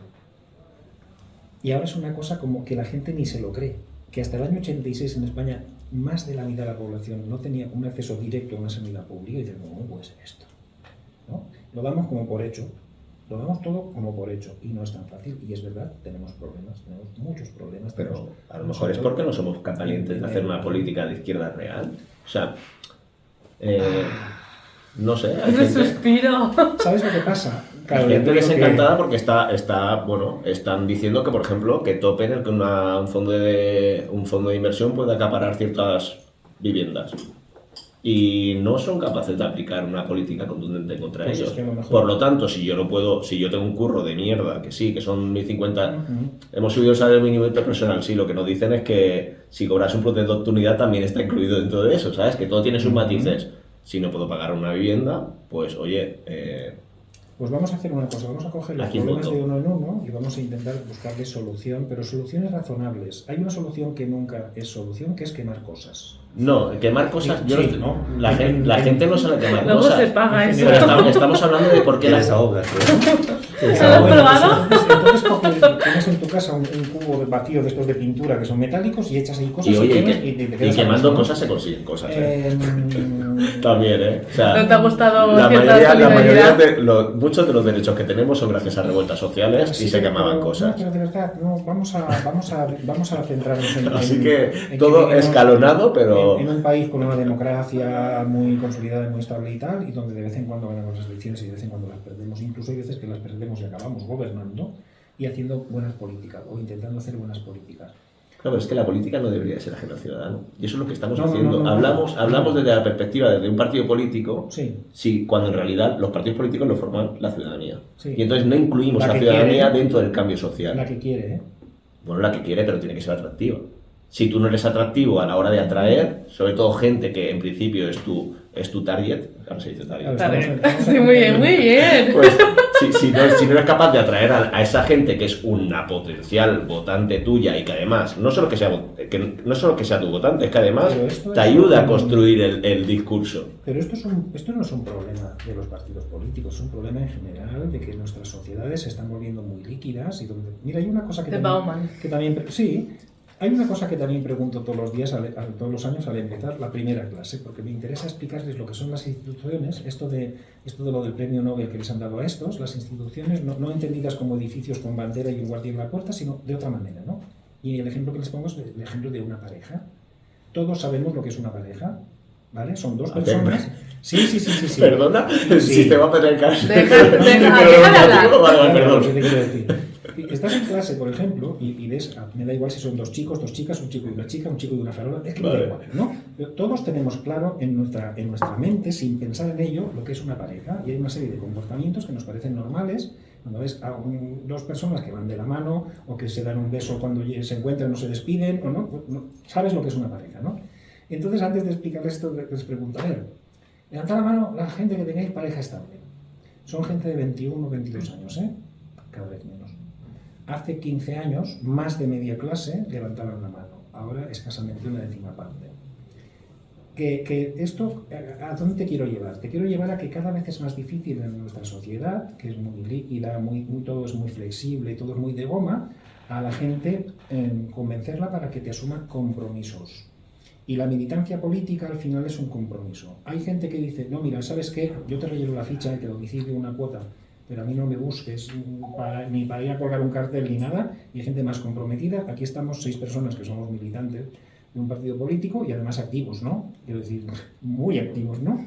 Y ahora es una cosa como que la gente ni se lo cree, que hasta el año 86 en España más de la mitad de la población no tenía un acceso directo a una sanidad pública, y dicen, ¿cómo puede ser esto? ¿No? Lo damos como por hecho. Lo damos todo como por hecho y no es tan fácil, y es verdad, tenemos problemas, tenemos muchos problemas. pero tenemos- a lo mejor es porque no somos capaces de hacer una política de izquierda real. O sea, No sé, hay Un gente, suspiro. ¿Sabes lo que pasa? hay Claro, gente yo que es creo encantada porque bueno, están diciendo que, por ejemplo, que topen el que un fondo de inversión puede acaparar ciertas viviendas. Y no son capaces de aplicar una política contundente contra Pues es ellos. que a lo mejor- Por lo tanto, si yo tengo un curro de mierda, que sí, que son 1.050, hemos subido el salario mínimo interprofesional, sí, lo que nos dicen es que si cobras un plan de oportunidad también está incluido dentro de eso, ¿sabes? Que todo tiene sus matices. Si no puedo pagar una vivienda, pues oye, Pues vamos a hacer una cosa, vamos a coger los Aquí problemas voto. de uno en uno y vamos a intentar buscarle solución, pero soluciones razonables. Hay una solución que nunca es solución, que es quemar cosas. no, quemar cosas, Sí, ¿no? la gente no sale a quemar Luego cosas. se paga eso. Pero estamos hablando de por qué Que las... desahogas, ¿Lo has Bueno, probado? pues, entonces tienes en tu casa un cubo vacío de estos de pintura que son metálicos y echas ahí cosas Y oye, quemas y te quedas a quemando gusto, ¿no? cosas se consiguen cosas, ¿eh? Em, También, ¿eh? O sea, ¿No te ha gustado la cierta mayoría solidaridad? muchos de los derechos que tenemos son gracias a revueltas sociales y sí, se quemaban pero- cosas. No, pero de verdad, no, vamos a centrarnos en... Así en- que en todo vivimos escalonado, pero... en un país con una democracia muy consolidada y muy estable y tal, y donde de vez en cuando ganamos las elecciones y de vez en cuando las perdemos. Incluso hay veces que las perdemos y acabamos gobernando y haciendo buenas políticas o intentando hacer buenas políticas. Claro, es que la política no debería ser ajena al ciudadano. Y eso es lo que estamos No, no, haciendo. no. Hablamos desde la perspectiva desde un partido político, Sí. cuando en realidad los partidos políticos lo forman la ciudadanía. Sí. Y entonces no incluimos La a la que ciudadanía quiere. dentro del cambio social. La que quiere, ¿eh? Bueno, la que quiere, pero tiene que ser atractiva. Si tú no eres atractivo a la hora de atraer, sobre todo gente que en principio es tu target, ahora se dice target. Claro, Sí, muy bien, muy bien. Pues si no eres capaz de atraer a esa gente que es una potencial votante tuya y que además, no solo que sea tu votante, es que además Pero esto te es ayuda a un- construir el discurso. Pero esto no es un problema de los partidos políticos, es un problema en general de que nuestras sociedades se están volviendo muy líquidas y donde... Mira, hay una cosa De Bauman. sí, hay una cosa que también pregunto todos los días, todos los años al empezar la primera clase, porque me interesa explicarles lo que son las instituciones, esto de lo del premio Nobel que les han dado a estos, las instituciones no entendidas como edificios con bandera y un guardia en la puerta, sino de otra manera, ¿no? Y el ejemplo que les pongo es el ejemplo de una pareja. Todos sabemos lo que es una pareja, ¿vale? Son dos personas. Sí. Perdona, el Sí. sistema patriarcal. Déjala hablar. Vale, Claro, perdón. ¿qué te quiero decir? Estás en clase, por ejemplo, y ves, me da igual si son dos chicos, dos chicas, un chico y una chica, un chico y una farola, es que me da Vale. igual, ¿no? Pero todos tenemos claro en nuestra mente, sin pensar en ello, lo que es una pareja, y hay una serie de comportamientos que nos parecen normales, cuando ves a dos personas que van de la mano, o que se dan un beso cuando se encuentran, no se despiden, o no, sabes lo que es una pareja, ¿no? Entonces, antes de explicarles esto, les pregunto, a ver, levantad la mano la gente que tengáis pareja estable. Son gente de 21 o 22 años, ¿eh? Cada vez menos. Hace 15 años, más de media clase levantaban la mano. Ahora, escasamente una décima parte. Que esto, ¿a dónde te quiero llevar? Te quiero llevar a que cada vez es más difícil en nuestra sociedad, que es muy líquida, todo es muy flexible, todo es muy de goma, a la gente convencerla para que te asuma compromisos. Y la militancia política al final es un compromiso. Hay gente que dice, no, mira, ¿sabes qué? Yo te relleno la ficha y te domicilio una cuota, pero a mí no me busques ni para ir a colgar un cartel ni nada, y hay gente más comprometida. Aquí estamos 6 personas que somos militantes de un partido político y además activos, ¿no? Quiero decir, muy activos, ¿no?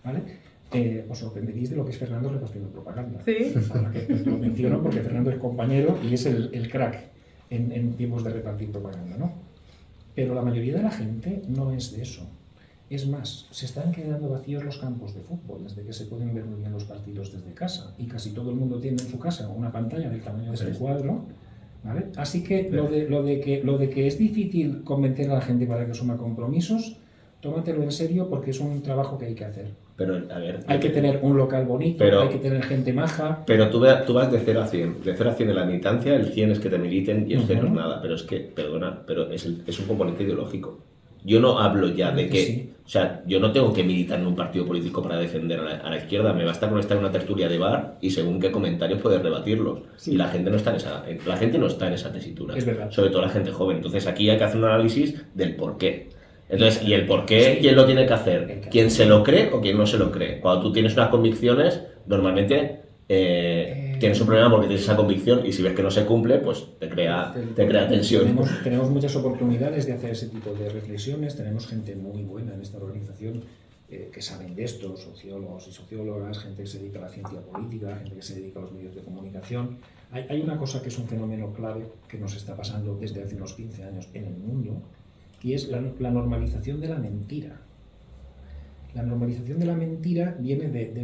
¿Vale? Os sorprenderéis de lo que es Fernando repartiendo propaganda. Sí. Ahora que lo menciono porque Fernando es compañero y es el crack en tiempos de repartir propaganda, ¿no? Pero la mayoría de la gente no es de eso. Es más, se están quedando vacíos los campos de fútbol, desde que se pueden ver muy bien los partidos desde casa. Y casi todo el mundo tiene en su casa una pantalla del tamaño de este cuadro, ¿vale? Así que lo de que es difícil convencer a la gente para que asuma compromisos, tómatelo en serio porque es un trabajo que hay que hacer. Pero, a ver, Hay que tener un local bonito, hay que tener gente maja. Pero tú vas de 0 a 100. De 0 a 100 en la militancia, el 100 es que te militen y el 0 es Ujú. nada. Pero es que, perdona, pero es un componente ideológico. Yo no hablo ya de que... Sí. O sea, yo no tengo que militar en un partido político para defender a la izquierda. Me basta con estar en una tertulia de bar y según qué comentarios poder rebatirlos. Sí. Y la gente no está en esa tesitura. Es verdad. Sobre todo la gente joven. Entonces aquí hay que hacer un análisis del por qué. Entonces, ¿y el por qué? ¿Quién lo tiene que hacer? ¿Quién se lo cree o quién no se lo cree? Cuando tú tienes unas convicciones, normalmente tienes un problema porque tienes esa convicción y si ves que no se cumple, pues te crea tensión. Tenemos muchas oportunidades de hacer ese tipo de reflexiones, tenemos gente muy buena en esta organización que saben de esto, sociólogos y sociólogas, gente que se dedica a la ciencia política, gente que se dedica a los medios de comunicación. Hay una cosa que es un fenómeno clave que nos está pasando desde hace unos 15 años en el mundo, y es la normalización de la mentira. La normalización de la mentira viene de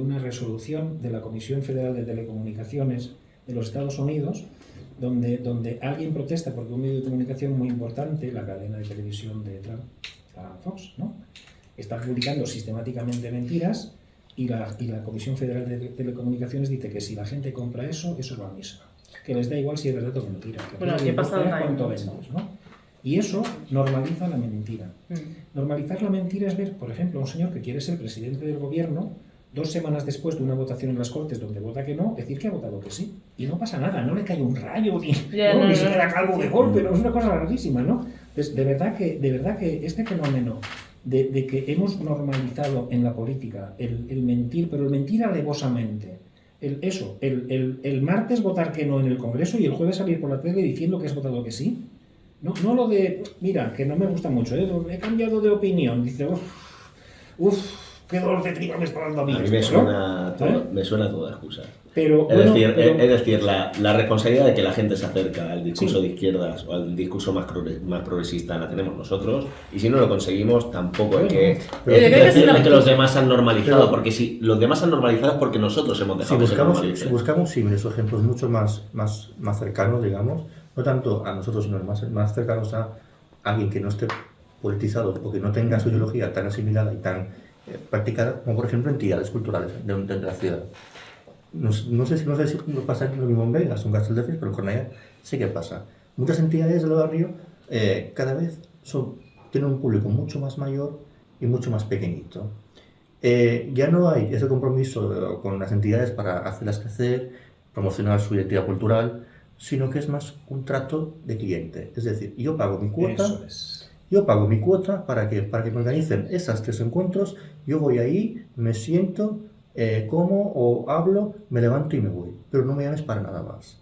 una resolución de la Comisión Federal de Telecomunicaciones de los Estados Unidos, donde alguien protesta porque un medio de comunicación muy importante, la cadena de televisión de Trump, la Fox, ¿no?, está publicando sistemáticamente mentiras, y la Comisión Federal de Telecomunicaciones dice que si la gente compra eso, eso va a misa. Que les da igual si es verdad o mentira. Que Bueno, aquí ha pasado cuánto vendes, ¿no? Y eso normaliza la mentira. Normalizar la mentira es ver, por ejemplo, a un señor que quiere ser presidente del gobierno, 2 semanas después de una votación en las Cortes donde vota que no, decir que ha votado que sí. Y no pasa nada, no le cae un rayo, ni se queda calvo de golpe, no, es una cosa rarísima, ¿no? Entonces, de verdad que este fenómeno de que hemos normalizado en la política el mentir, pero el mentir alevosamente, el martes votar que no en el Congreso y el jueves salir por la tele diciendo que has votado que sí. No lo de, mira, que no me gusta mucho, he cambiado de opinión. Dice, qué dolor de tripa me está dando a mí. A mí me suena, me suena toda excusa. Pero, es decir, la responsabilidad de que la gente se acerca al discurso de izquierdas o al discurso más progresista la tenemos nosotros, y si no lo conseguimos tampoco hay que decirle que los demás han normalizado, porque si los demás han normalizado es porque nosotros hemos dejado que se normalice. Si buscamos símiles o ejemplos mucho más cercanos, digamos, no tanto a nosotros, sino más cercanos a alguien que no esté politizado o que no tenga su ideología tan asimilada y tan practicada, como por ejemplo entidades culturales de la ciudad. No sé si pasa lo mismo en Vegas o en Castelldefels, pero en Cornellà sí que pasa. Muchas entidades del barrio cada vez tienen un público mucho más mayor y mucho más pequeñito. Ya no hay ese compromiso con las entidades para hacerlas crecer, promocionar su identidad cultural, sino que es más un trato de cliente. Es decir, yo pago mi cuota para que me organicen esos 3 encuentros, yo voy ahí, me siento, como o hablo, me levanto y me voy, pero no me llames para nada más.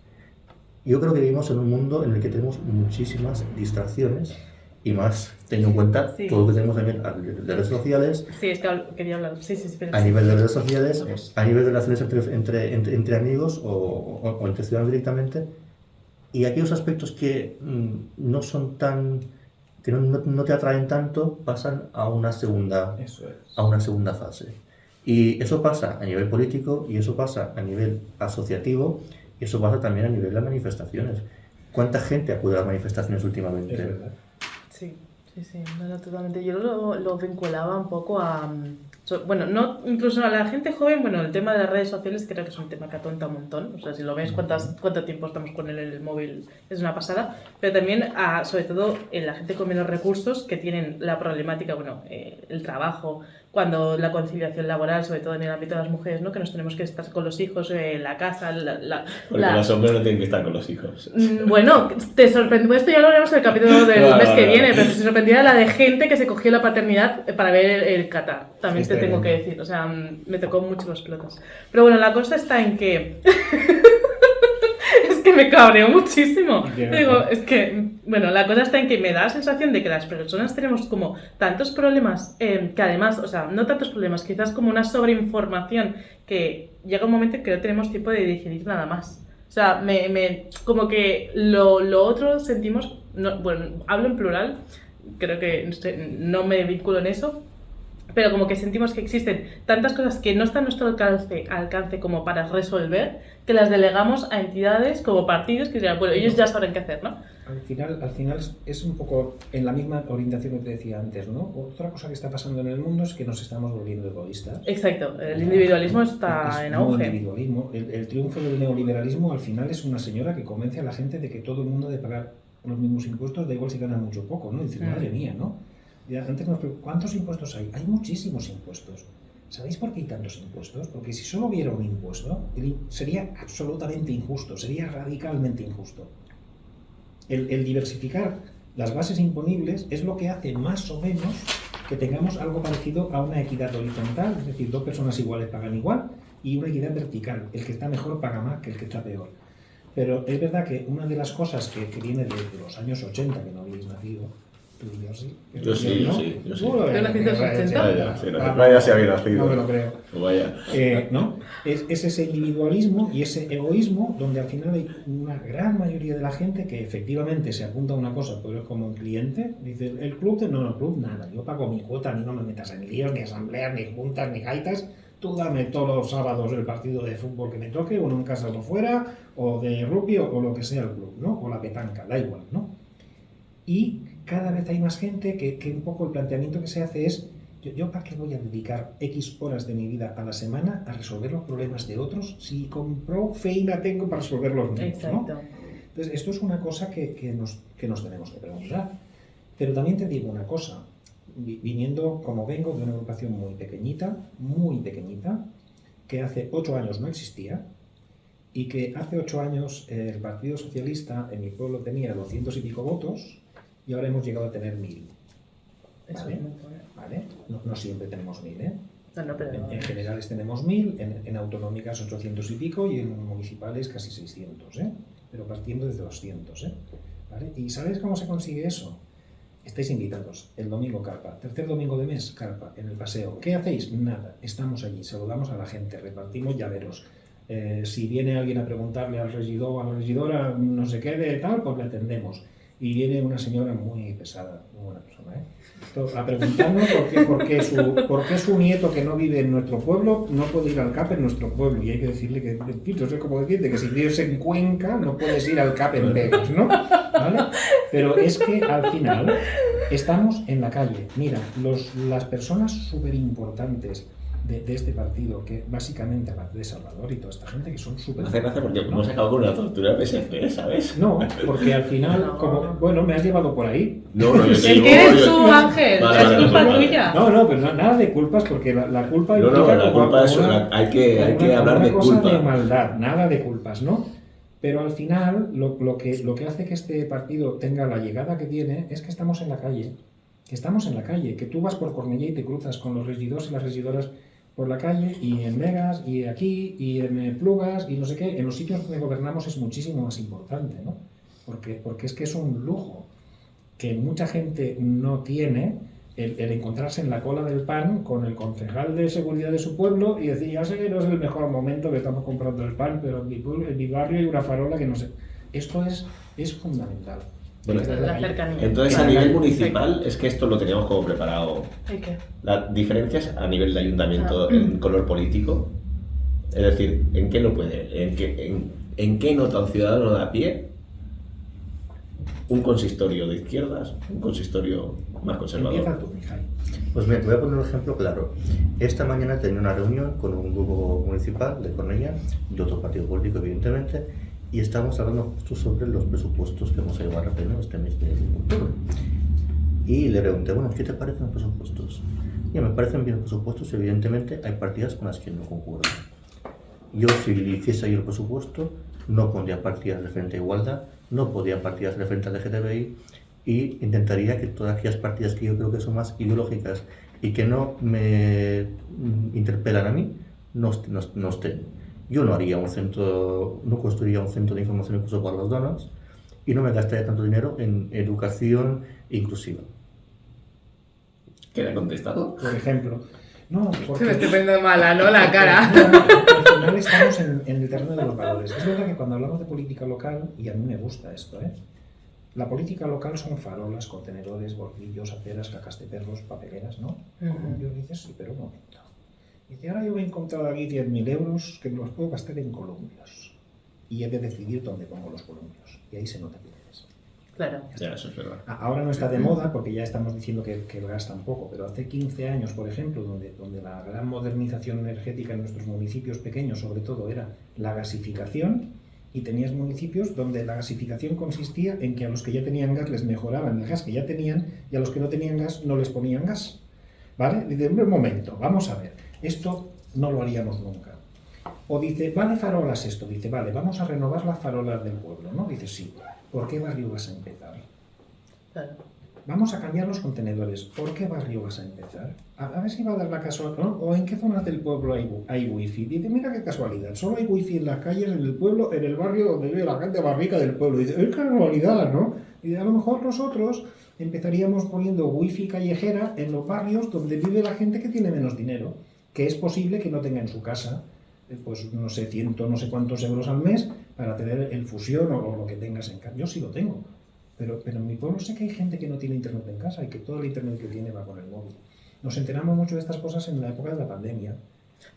Yo creo que vivimos en un mundo en el que tenemos muchísimas distracciones, y más teniendo en cuenta todo lo que tenemos también a nivel de redes sociales. Sí, es que quería hablar. A nivel de redes sociales, a nivel de relaciones entre amigos o entre ciudadanos directamente, y aquellos aspectos que no son tan, que no te atraen tanto, pasan a una segunda fase. Y eso pasa a nivel político, y eso pasa a nivel asociativo, y eso pasa también a nivel de manifestaciones. ¿Cuánta gente acude a las manifestaciones últimamente? Es verdad. Sí, no, totalmente. Yo lo vinculaba un poco a... Bueno, no, incluso a la gente joven, bueno, el tema de las redes sociales creo que es un tema que atonta un montón. O sea, si lo ves, cuánto tiempo estamos con el móvil es una pasada. Pero también, sobre todo, la gente con menos recursos que tienen la problemática, bueno, el trabajo, cuando la conciliación laboral, sobre todo en el ámbito de las mujeres, ¿no?, que nos tenemos que estar con los hijos, la casa, porque los hombres no tienen que estar con los hijos. Bueno, te sorprendió, esto ya lo veremos en el capítulo del mes que viene, pero se sorprendía la de gente que se cogió la paternidad para ver el Qatar. También te tengo que decir, o sea, me tocó mucho los pelotas. Pero bueno, la cosa está en que... Es que me cabreó muchísimo. Digo, es que, bueno, la cosa está en que me da la sensación de que las personas tenemos como tantos problemas, que además, o sea, no tantos problemas, quizás como una sobreinformación, que llega un momento en que no tenemos tiempo de digerir nada más. O sea, como que lo otro sentimos, bueno, hablo en plural, creo que no me vinculo en eso, pero como que sentimos que existen tantas cosas que no están a nuestro alcance como para resolver, que las delegamos a entidades como partidos que dirán, bueno, ellos ya saben qué hacer, ¿no? Al final es un poco en la misma orientación que te decía antes, ¿no? Otra cosa que está pasando en el mundo es que nos estamos volviendo egoístas. Exacto, el individualismo está en auge. El triunfo del neoliberalismo al final es una señora que convence a la gente de que todo el mundo debe pagar los mismos impuestos, da igual si ganan mucho o poco, ¿no? Y dices, madre mía, ¿no? Y antes nos preguntamos, ¿cuántos impuestos hay? Hay muchísimos impuestos. ¿Sabéis por qué hay tantos impuestos? Porque si solo hubiera un impuesto, sería absolutamente injusto, sería radicalmente injusto. El diversificar las bases imponibles es lo que hace más o menos que tengamos algo parecido a una equidad horizontal, es decir, 2 personas iguales pagan igual, y una equidad vertical, el que está mejor paga más que el que está peor. Pero es verdad que una de las cosas que viene de los años 80, que no habéis nacido, Tú y yo sí. Yo sí, ¿no? yo sí, yo sí. ¿Tú naciste en los 80? Vaya, sí, vaya si había nacido. No me lo creo. Pues vaya. ¿No? Es ese individualismo y ese egoísmo donde al final hay una gran mayoría de la gente que efectivamente se apunta a una cosa, pero como un cliente, dice, el club, no, el club nada, yo pago mi cuota, ni no me metas en líos, ni asambleas, ni juntas, ni gaitas, tú dame todos los sábados el partido de fútbol que me toque, uno en casa o fuera, o de rugby o lo que sea el club, ¿no? O la petanca, da igual, ¿no? Y cada vez hay más gente que un poco el planteamiento que se hace es, ¿yo para qué voy a dedicar X horas de mi vida a la semana a resolver los problemas de otros si con prou feina tengo para resolver los míos? Exacto. ¿No? Entonces, esto es una cosa que nos tenemos que preguntar. Pero también te digo una cosa, viniendo como vengo de una agrupación muy pequeñita, que hace 8 años no existía, y que hace 8 años el Partido Socialista en mi pueblo tenía 200 y pico votos, y ahora hemos llegado a tener 1000. Eso ¿Vale? es muy bueno. ¿Vale? No siempre tenemos 1000, ¿eh? No, pero... En generales tenemos 1000, en autonómicas 800 y pico y en municipales casi 600, ¿eh? Pero partiendo desde 200, ¿eh? ¿Vale? ¿Y sabéis cómo se consigue eso? Estáis invitados. El domingo carpa. Tercer domingo de mes, carpa, en el paseo. ¿Qué hacéis? Nada. Estamos allí, saludamos a la gente, repartimos llaveros. Si viene alguien a preguntarle al regidor o a la regidora no sé qué de tal, pues le atendemos. Y viene una señora muy pesada, muy buena persona, a preguntarnos por qué su nieto que no vive en nuestro pueblo no puede ir al CAP en nuestro pueblo. Y hay que decirle que, es como decirte que si vives en Cuenca no puedes ir al CAP en Vegas, ¿no? ¿Vale? Pero es que al final estamos en la calle. Mira, las personas súper importantes de este partido, que básicamente, aparte de Salvador y toda esta gente, que son súper... Me hace gracia porque hemos acabado con una tortura PSC, ¿sabes? No, porque al final, bueno, me has llevado por ahí. No, yo te El digo, que eres tú, Ángel, Vale, es culpa vale. tuya. No, pero nada de culpas, porque la culpa... No, implica la como culpa es... una- Hay que hablar una de cosa culpa. de maldad, nada de culpas, ¿no? Pero al final, lo que hace que este partido tenga la llegada que tiene es que estamos en la calle. Que tú vas por Cornellá y te cruzas con los regidores y las regidoras por la calle, y en Vegas, y aquí, y en Plugas, y no sé qué. En los sitios donde gobernamos es muchísimo más importante, ¿no? Porque es que es un lujo que mucha gente no tiene, el encontrarse en la cola del pan con el concejal de seguridad de su pueblo y decir, ya sé que no es el mejor momento que estamos comprando el pan, pero en mi barrio hay una farola que no sé. Esto es fundamental. Bueno, La cercanía. Entonces, a nivel municipal, es que esto lo teníamos como preparado. ¿Y qué? Las diferencias a nivel de ayuntamiento en color político, es decir, ¿en qué no puede? ¿En qué nota un ciudadano de a pie un consistorio de izquierdas, un consistorio más conservador? Empieza tú, Mijay. Pues mira, te voy a poner un ejemplo claro. Esta mañana tenía una reunión con un grupo municipal de Cornellá, de otro partido político, evidentemente, y estamos hablando justo sobre los presupuestos que vamos a llevar a pleno este mes de octubre. Y le pregunté, bueno, ¿qué te parecen los presupuestos? Y me parecen bien los presupuestos, evidentemente hay partidas con las que no concuerdo. Yo, si hiciese yo el presupuesto, no pondría partidas referente a igualdad, no pondría partidas referente a LGTBI, y intentaría que todas aquellas partidas que yo creo que son más ideológicas y que no me interpelan a mí, no estén. Yo no haría no construiría un centro de información incluso para las donas, y no me gastaría tanto dinero en educación inclusiva. ¿Queda contestado? Por ejemplo. No, Se me porque estoy poniendo mala, ¿no? La cara. al final estamos en el terreno de los valores. Es verdad que cuando hablamos de política local, y a mí me gusta esto, la política local son farolas, contenedores, bordillos, aceras, cacas de perros, papeleras, ¿no? Columpios, dices, sí, pero un momento. Dice, ahora yo me he encontrado aquí 10.000 euros que me los puedo gastar en columpios. Y he de decidir dónde pongo los columpios. Y ahí se nota quién eres. Claro. Ya, eso es verdad. Ahora no está de moda porque ya estamos diciendo que gasta un poco, pero hace 15 años, por ejemplo, donde la gran modernización energética en nuestros municipios pequeños, sobre todo, era la gasificación, y tenías municipios donde la gasificación consistía en que a los que ya tenían gas les mejoraban el gas que ya tenían, y a los que no tenían gas no les ponían gas. ¿Vale? Dice, un momento, vamos a ver, esto no lo haríamos nunca. O dice, vale farolas esto, dice, vale, vamos a renovar las farolas del pueblo, ¿no? Dice, sí. ¿Por qué barrio vas a empezar? Claro. Vamos a cambiar los contenedores. ¿Por qué barrio vas a empezar? A ver si va a dar la casualidad, ¿no? ¿O en qué zonas del pueblo hay wifi? Dice, mira qué casualidad, solo hay wifi en las calles, en el pueblo, en el barrio donde vive la gente más rica del pueblo. Dice, es casualidad, ¿no? Y a lo mejor nosotros empezaríamos poniendo wifi callejera en los barrios donde vive la gente que tiene menos dinero, que es posible que no tenga en su casa, pues no sé, no sé cuántos euros al mes para tener el fusión o lo que tengas en casa. Yo sí lo tengo, pero en mi pueblo sé que hay gente que no tiene internet en casa y que todo el internet que tiene va con el móvil. Nos enteramos mucho de estas cosas en la época de la pandemia.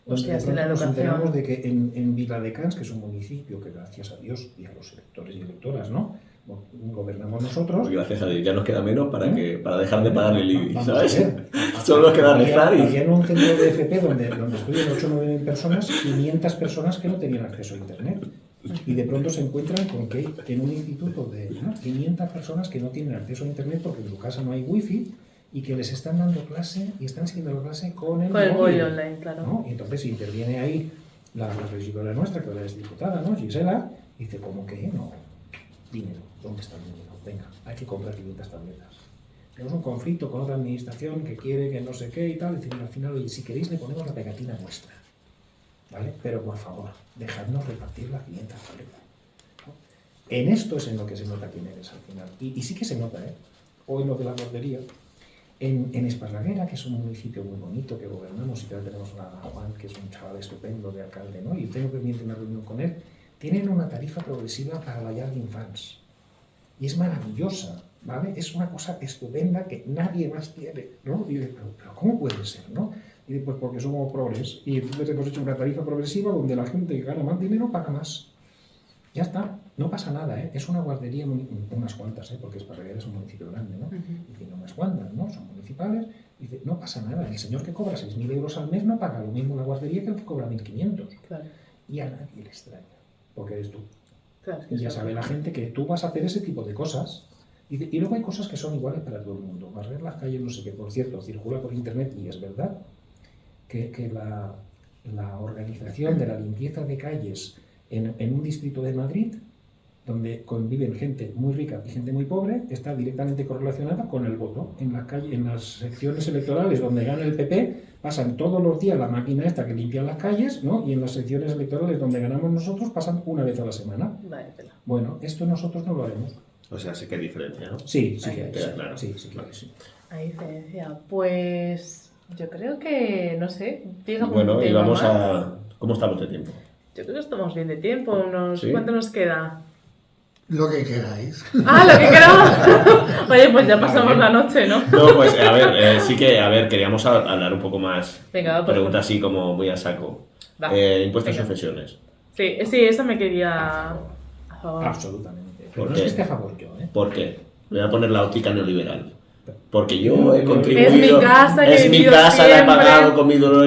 Hostias, Donde la nos educación. enteramos de que en Viladecans, que es un municipio que gracias a Dios y a los electores y electoras, ¿no? Gobernamos nosotros. Pues gracias a Dios, ya nos queda menos para dejar de pagar el IBI, Vamos a ¿sabes? ver. Solo nos queda rezar y... Había en un centro de FP donde estudian 8 o 9 mil personas, 500 personas que no tenían acceso a internet. Y de pronto se encuentran con que en un instituto de 500 personas que no tienen acceso a internet porque en su casa no hay wifi y que les están dando clase y están siguiendo la clase con el móvil móvil, online, claro. ¿no? Y entonces interviene ahí la regidora nuestra, que ahora es diputada, ¿no? Gisela, y dice, ¿cómo que no? Dinero, ¿dónde está el dinero? Venga, hay que comprar 500 tabletas. Tenemos un conflicto con otra administración que quiere que no sé qué y tal, y al final, oye, si queréis le ponemos la pegatina nuestra, ¿vale? Pero por favor, dejadnos repartir las 500 tabletas, ¿no? En esto es en lo que se nota quién eres al final. Y sí que se nota, ¿eh? O en lo de la guardería. En Esparraguera, que es un municipio muy bonito que gobernamos y que ahora tenemos a Juan, que es un chaval estupendo de alcalde, ¿no? Y tengo pendiente una reunión con él, tienen una tarifa progresiva para la llar d'infants. Y es maravillosa, ¿vale? Es una cosa estupenda que nadie más tiene, ¿no? Y dice, pero ¿cómo puede ser, no? Y dice, pues porque somos progres. Y entonces hemos hecho una tarifa progresiva donde la gente que gana más dinero paga más. Ya está, no pasa nada, ¿eh? Es una guardería, unas cuantas, ¿eh? Porque Esparraguera es un municipio grande, ¿no? Y tiene unas cuantas, ¿no? Son municipales. Y dice, no pasa nada, el señor que cobra 6.000 euros al mes no paga lo mismo en la guardería que el que cobra 1.500. Claro, Y a nadie le extraña, porque eres tú. claro. Y ya sabe la gente que tú vas a hacer ese tipo de cosas. Y luego hay cosas que son iguales para todo el mundo. Barrer las calles, no sé qué. Por cierto, circula por internet y es verdad que la organización de la limpieza de calles en un distrito de Madrid, donde conviven gente muy rica y gente muy pobre, está directamente correlacionada con el voto. En las secciones electorales donde gana el PP, pasan todos los días la máquina esta que limpia las calles, ¿no? Y en las secciones electorales donde ganamos nosotros, pasan una vez a la semana. Vale, tela. Bueno, esto nosotros no lo haremos. O sea, sí que hay diferencia, ¿no? Sí, sí que hay. Queda claro. Sí, sí que hay, sí. Hay diferencia. Pues yo creo que, no sé, ¿tienes algún Bueno, y tema vamos más? a... ¿Cómo estamos de tiempo? Yo creo que estamos bien de tiempo. ¿Sí? ¿Cuánto nos queda? Lo que queráis. ¡Ah, lo que queramos! Oye, pues ya pasamos la noche, ¿no? No, pues a ver, sí que, a ver, queríamos hablar un poco más. Venga, va, pues, Pregunta así como muy a saco. Va, Impuestos y venga. sucesiones. Sí, eso me quería... a favor. Absolutamente. Pero ¿Por no qué? es que esté a favor yo, ¿eh? ¿Por qué? Voy a poner la óptica neoliberal. Porque yo he contribuido... Es mi casa que he Es mi vivido casa, la he siempre. pagado con mi dolor.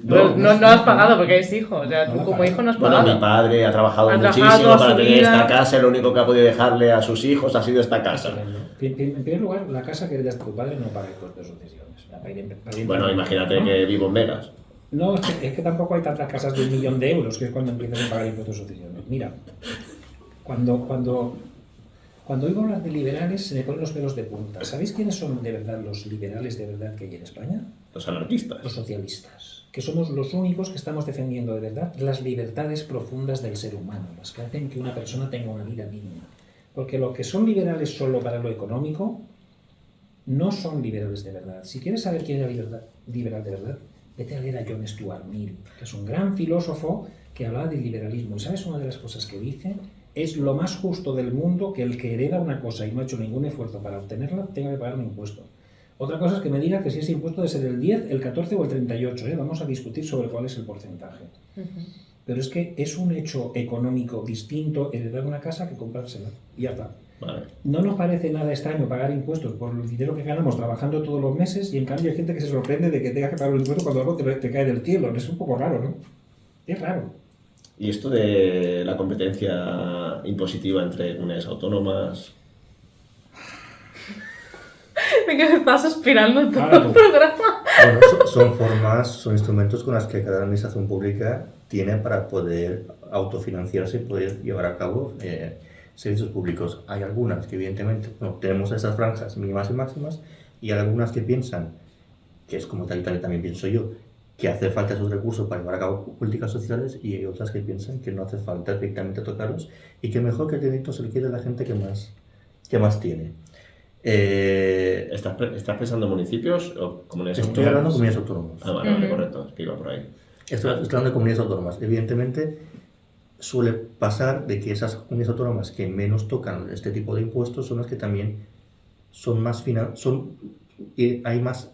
No has pagado porque eres hijo. O sea, No tú la como pagas. hijo no has Bueno, pagado. mi padre ha trabajado Ha trabajado muchísimo toda para su tener vida. esta casa y lo único que ha podido dejarle a sus hijos ha sido esta casa. En primer lugar, la casa que heredaste de tu padre no paga impuestos de sucesiones. Bueno, imagínate que vivo en Vegas. No, es que tampoco hay tantas casas de 1 millón de euros, que es cuando empiezas a pagar impuestos de sucesiones. Mira, cuando oigo hablar de liberales se me ponen los pelos de punta. ¿Sabéis quiénes son de verdad los liberales de verdad que hay en España? Los anarquistas. Los socialistas, que somos los únicos que estamos defendiendo de verdad las libertades profundas del ser humano, las que hacen que una persona tenga una vida digna. Porque los que son liberales solo para lo económico no son liberales de verdad. Si quieres saber quién era liberal de verdad, vete a leer a John Stuart Mill, que es un gran filósofo que hablaba del liberalismo. ¿Y sabes una de las cosas que dice? Es lo más justo del mundo que el que hereda una cosa y no ha hecho ningún esfuerzo para obtenerla tenga que pagar un impuesto. Otra cosa es que me diga que si ese impuesto debe ser el 10, el 14 o el 38. Vamos a discutir sobre cuál es el porcentaje. Pero es que es un hecho económico distinto heredar una casa que comprársela. Y ya está. Vale. No nos parece nada extraño pagar impuestos por el dinero que ganamos trabajando todos los meses y en cambio hay gente que se sorprende de que tengas que pagar un impuesto cuando algo te cae del cielo. Es un poco raro, ¿no? Es raro. ¿Y esto de la competencia impositiva entre comunidades autónomas? Venga, me estás aspirando todo Ahora el tú. programa. Bueno, son formas, son instrumentos con los que cada administración pública tiene para poder autofinanciarse y poder llevar a cabo servicios públicos. Hay algunas que evidentemente, bueno, tenemos esas franjas mínimas y máximas, y hay algunas que piensan, que es como tal y también pienso yo, que hace falta esos recursos para llevar a cabo políticas sociales, y hay otras que piensan que no hace falta directamente tocarlos y que mejor que el dinerito se le quede a la gente que más tiene. ¿Estás pensando en municipios o comunidades Estoy hablando de autónomas? comunidades autónomas. Ah, vale, correcto, es que iba por ahí. Estoy hablando de comunidades autónomas. Evidentemente, suele pasar de que esas comunidades autónomas que menos tocan este tipo de impuestos son las que también son más hay más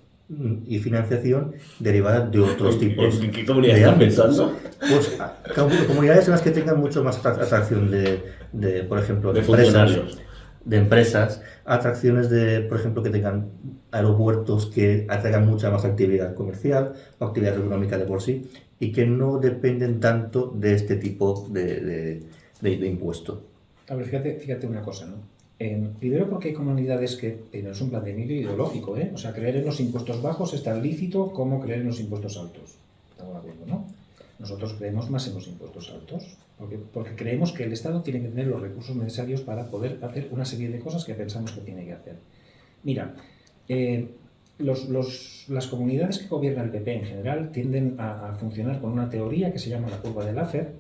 y financiación derivada de otros tipos. ¿En qué comunidad de estás ámbitos. pensando? Pues comunidades en las que tengan mucho más atracción de por ejemplo, De empresas, funcionarios. de empresas, atracciones de, por ejemplo, que tengan aeropuertos que atraigan mucha más actividad comercial o actividad económica de por sí y que no dependen tanto de este tipo de impuesto. A ver, fíjate una cosa, ¿no? Primero porque hay comunidades que tienen un planteamiento ideológico, ¿eh? O sea, creer en los impuestos bajos es tan lícito como creer en los impuestos altos. Estamos de acuerdo, ¿no? Nosotros creemos más en los impuestos altos, porque creemos que el Estado tiene que tener los recursos necesarios para poder hacer una serie de cosas que pensamos que tiene que hacer. Mira, las comunidades que gobierna el PP en general tienden a funcionar con una teoría que se llama la curva de Laffer,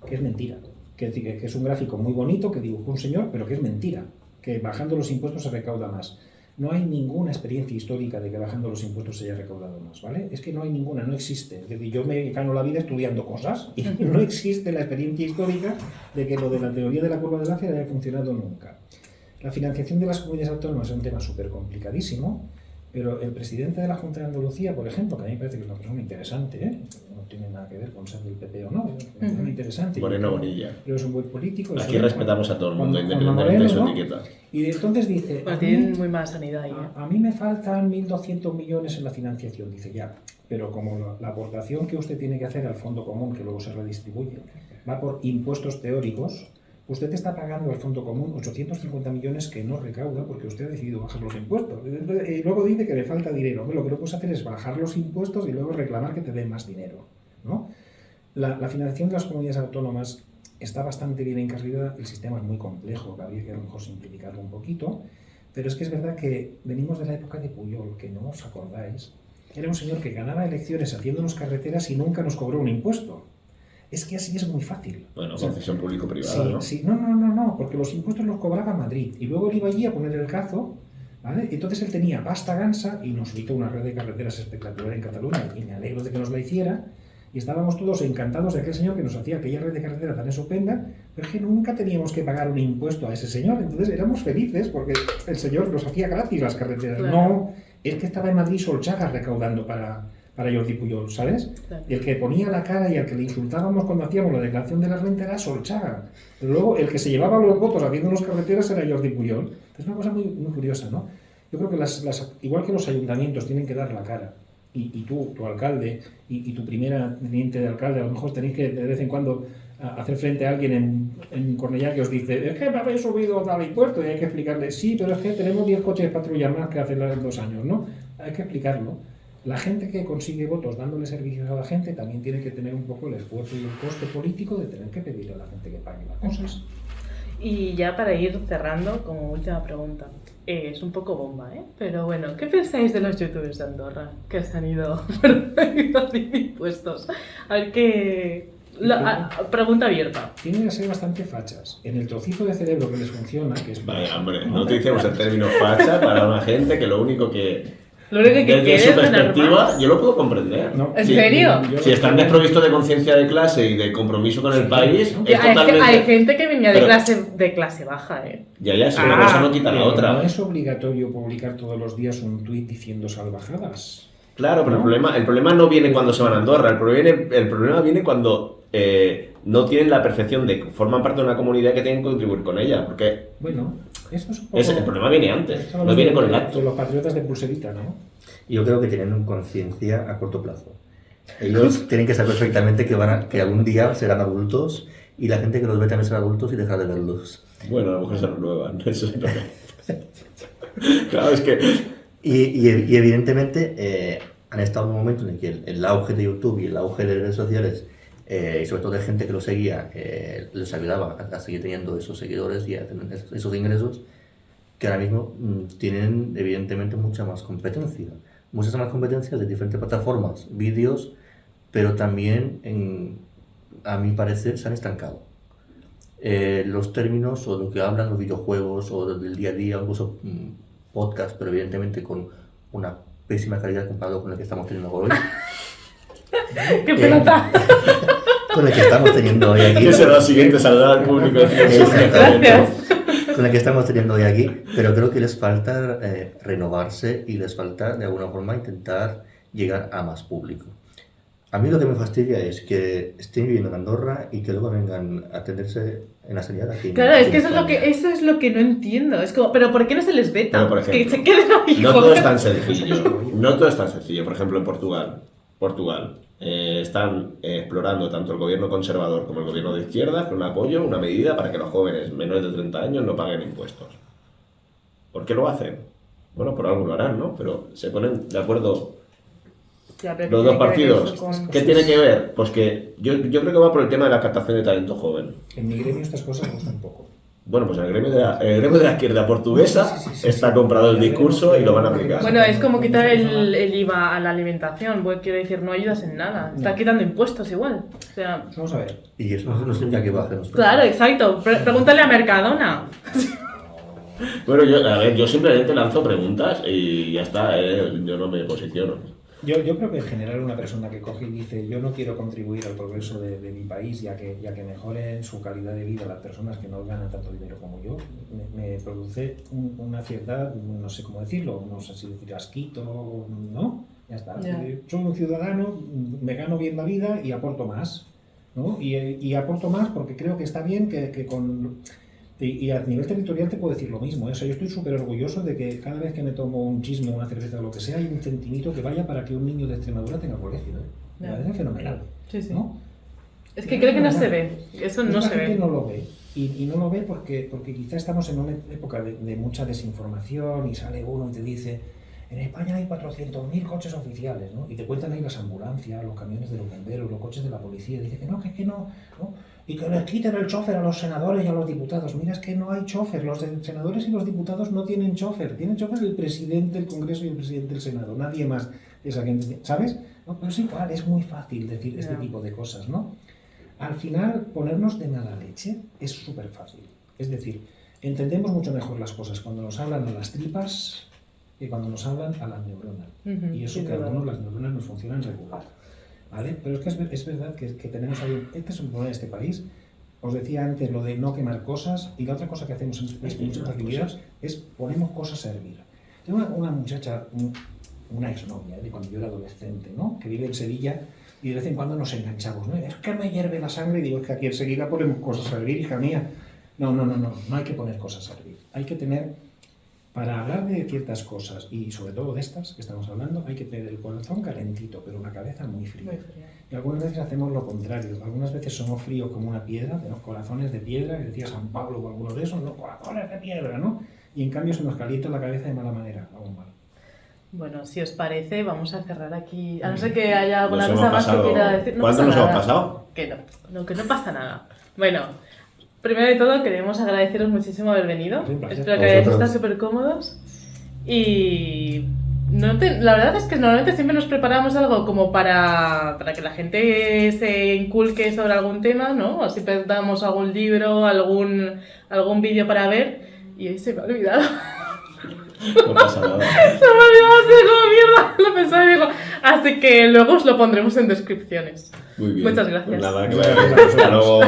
que es mentira. Que es un gráfico muy bonito que dibujó un señor, pero que es mentira, que bajando los impuestos se recauda más. No hay ninguna experiencia histórica de que bajando los impuestos se haya recaudado más, ¿vale? Es que no hay ninguna, no existe. Es decir, yo me gano la vida estudiando cosas y no existe la experiencia histórica de que lo de la teoría de la curva de Laffer haya funcionado nunca. La financiación de las comunidades autónomas es un tema súper complicadísimo, pero el presidente de la Junta de Andalucía, por ejemplo, que a mí me parece que es una persona interesante, ¿eh? No tiene nada que ver con ser del PP o no, es una persona interesante. Moreno Bonilla. Pero es un buen político. Aquí respetamos a todo el mundo, Juan independientemente de su Moreno, ¿no? etiqueta. Y entonces dice, Bueno, tienen muy mala sanidad ahí, ¿eh? a mí me faltan 1.200 millones en la financiación, dice ya, pero como la aportación que usted tiene que hacer al fondo común, que luego se redistribuye, va por impuestos teóricos, usted está pagando al fondo común 850 millones que no recauda porque usted ha decidido bajar los impuestos. Y luego dice que le falta dinero. Lo que no puedes hacer es bajar los impuestos y luego reclamar que te den más dinero, ¿no? La financiación de las comunidades autónomas está bastante bien encarrilada, el sistema es muy complejo, habría que a lo mejor simplificarlo un poquito, pero es que es verdad que venimos de la época de Pujol, que no os acordáis. Era un señor que ganaba elecciones haciéndonos carreteras y nunca nos cobró un impuesto. Es que así es muy fácil. Bueno, concesión público-privada, ¿no? Sí, no, porque los impuestos los cobraba Madrid y luego él iba allí a poner el cazo, ¿vale? Entonces él tenía pasta gansa y nos hizo una red de carreteras espectacular en Cataluña y me alegro de que nos la hiciera y estábamos todos encantados de aquel señor que nos hacía aquella red de carretera tan estupenda, pero es que nunca teníamos que pagar un impuesto a ese señor, entonces éramos felices porque el señor nos hacía gratis las carreteras. Claro. No, es que estaba en Madrid Solchaga recaudando para Jordi Pujol, ¿sabes? Claro. Y el que ponía la cara y al que le insultábamos cuando hacíamos la declaración de la renta era Solchaga. Pero luego el que se llevaba los votos haciendo las carreteras era Jordi Pujol. Es una cosa muy, muy curiosa, ¿no? Yo creo que igual que los ayuntamientos tienen que dar la cara, y tú, tu alcalde, y tu primera teniente de alcalde, a lo mejor tenéis que de vez en cuando hacer frente a alguien en Cornellá que os dice, es que me habéis subido tal impuesto, y hay que explicarle, sí, pero es que tenemos 10 coches de patrulla más que hace 2 años, ¿no? Hay que explicarlo. La gente que consigue votos dándole servicios a la gente también tiene que tener un poco el esfuerzo y el coste político de tener que pedir a la gente que pague las cosas. Y ya para ir cerrando, como última pregunta, es un poco bomba, ¿eh? Pero bueno, ¿qué pensáis de los youtubers de Andorra que se han ido sin impuestos? A ver qué... pregunta abierta. Tienen que ser bastante fachas. En el trocito de cerebro que les funciona, que es... Vaya, hombre, no utilicemos el término facha para una gente que lo único que... Lo único que Desde quiere su es ganar perspectiva, más. yo lo puedo comprender. No, ¿En Sí. serio? Si están desprovistos de conciencia de clase y de compromiso con el Sí, país, ¿no? es Hay totalmente... gente que venía Pero- de clase baja, ¿eh? Ya, si una cosa no quita la pero otra. no es obligatorio publicar todos los días un tuit diciendo salvajadas. Claro, pero ¿No? el problema no viene cuando se van a Andorra, el problema viene cuando no tienen la percepción de que forman parte de una comunidad que tienen que contribuir con ella, porque Bueno, esto es un poco... el problema viene antes, esto no viene con el acto. Con los patriotas de pulserita, ¿no? Yo creo que tienen conciencia a corto plazo. Ellos tienen que saber perfectamente que algún día serán adultos y la gente que los ve también será adultos y dejará de verlos. Bueno, a lo mejor se renuevan, eso es lo que... Claro, es que... Y evidentemente han estado en un momento en el que el auge de YouTube y el auge de redes sociales y sobre todo de gente que lo seguía les ayudaba a seguir teniendo esos seguidores y a tener esos ingresos que ahora mismo tienen evidentemente mucha más competencia. Muchas más competencias de diferentes plataformas, vídeos, pero también, a mi parecer, se han estancado. Los términos o lo que hablan los videojuegos o del día a día, incluso podcast, pero evidentemente con una pésima calidad comparado con el que estamos teniendo hoy. ¡Qué pelota! Con el que estamos teniendo hoy aquí. ¿Quién será lo siguiente? Saludar al público. Gracias. Con el que estamos teniendo hoy aquí, pero creo que les falta renovarse y les falta de alguna forma intentar llegar a más público. A mí lo que me fastidia es que estén viviendo en Andorra y que luego vengan a atenderse en la sanidad aquí. Claro, es que eso es lo que no entiendo. Es como, ¿pero por qué no se les veta? Pero, por ejemplo, que se queden ahí. No todo joder. es tan sencillo. No todo es tan sencillo. Por ejemplo, en Portugal están explorando tanto el gobierno conservador como el gobierno de izquierda con un apoyo, una medida para que los jóvenes menores de 30 años no paguen impuestos. ¿Por qué lo hacen? Bueno, por algo lo harán, ¿no? Pero se ponen de acuerdo Ya, pero los ¿qué dos tiene que ver partidos. eso con- ¿Qué tiene que ver? Pues que yo creo que va por el tema de la captación de talento joven. En mi gremio estas cosas gustan poco. Bueno, pues en el gremio de la izquierda portuguesa está comprado el discurso y lo van a aplicar. Bueno, es como quitar el IVA a la alimentación. Pues, quiero decir, no ayudas en nada. Está quitando impuestos igual. O sea, Vamos a ver. Y eso no significa que bajen los precios. claro, exacto. Pregúntale a Mercadona. Bueno, yo simplemente lanzo preguntas y ya está, yo no me posiciono. Yo creo que en general una persona que coge y dice yo no quiero contribuir al progreso de mi país ya que mejoren su calidad de vida las personas que no ganan tanto dinero como yo, me produce una cierta, no sé cómo decirlo, no sé si decir asquito, ¿no? Ya está. Ya. Soy un ciudadano, me gano bien la vida y aporto más, ¿no? Y aporto más porque creo que está bien que con... Y a nivel territorial te puedo decir lo mismo, ¿eh? O sea, yo estoy súper orgulloso de que cada vez que me tomo un chisme, una cerveza o lo que sea, hay un centimito que vaya para que un niño de Extremadura tenga colegio, ¿eh? Me Ya. parece fenomenal, Sí, sí. ¿no? Es que creo que no se ve. Eso no La se gente ve. no lo ve. Y no lo ve porque quizá estamos en una época de mucha desinformación y sale uno y te dice en España hay 400.000 coches oficiales, ¿no? Y te cuentan ahí las ambulancias, los camiones de los bomberos, los coches de la policía. Y dice que no, que no, ¿no? Y que les quiten el chofer a los senadores y a los diputados. Mira, es que no hay chofer. Los senadores y los diputados no tienen chofer. Tienen chofer el presidente del Congreso y el presidente del Senado. Nadie más de esa gente. ¿Sabes? No, pero es igual, es muy fácil decir este Ya. tipo de cosas, ¿no? Al final, ponernos de mala leche es súper fácil. Es decir, entendemos mucho mejor las cosas cuando nos hablan a las tripas que cuando nos hablan a las neuronas. Ujú, Y eso sí, que a es verdad. algunos las neuronas nos funcionan regular. ¿Vale? Pero es que es verdad que tenemos ahí... Este es un problema de este país. Os decía antes lo de no quemar cosas. Y la otra cosa que hacemos en este país con mucha facilidad es ponemos cosas a hervir. Tengo una muchacha, una exnovia de cuando yo era adolescente, ¿no? Que vive en Sevilla y de vez en cuando nos enganchamos, ¿no? Es que me hierve la sangre y digo, es que aquí enseguida ponemos cosas a hervir, hija mía. No hay que poner cosas a hervir. Hay que tener, para hablar de ciertas cosas y sobre todo de estas que estamos hablando, hay que tener el corazón calentito, pero la cabeza muy fría. Muy fría. Y algunas veces hacemos lo contrario. Algunas veces somos fríos como una piedra, tenemos corazones de piedra, que decía San Pablo o alguno de esos, ¿no? Corazones de piedra, ¿no? Y en cambio se nos calienta la cabeza de mala manera, aún mal. Bueno, si os parece, vamos a cerrar aquí. A no ser que haya alguna Nos cosa hemos más que pasado- quiera decir. No ¿Cuánto pasa nos hemos nada. pasado? Que no pasa nada. Bueno, primero de todo queremos agradeceros muchísimo haber venido. Un placer. Espero que hayáis Vosotros. estado súper cómodos. Y la verdad es que normalmente siempre nos preparamos algo como para que la gente se inculque sobre algún tema, ¿no? O siempre damos algún libro, algún vídeo para ver. Y hoy se me ha olvidado. No pasa nada. Se me ha olvidado, así como mierda. Lo pensaba y digo. Así que luego os lo pondremos en descripciones. Muy bien. Muchas gracias. Pues nada, que vaya bien. Hasta luego.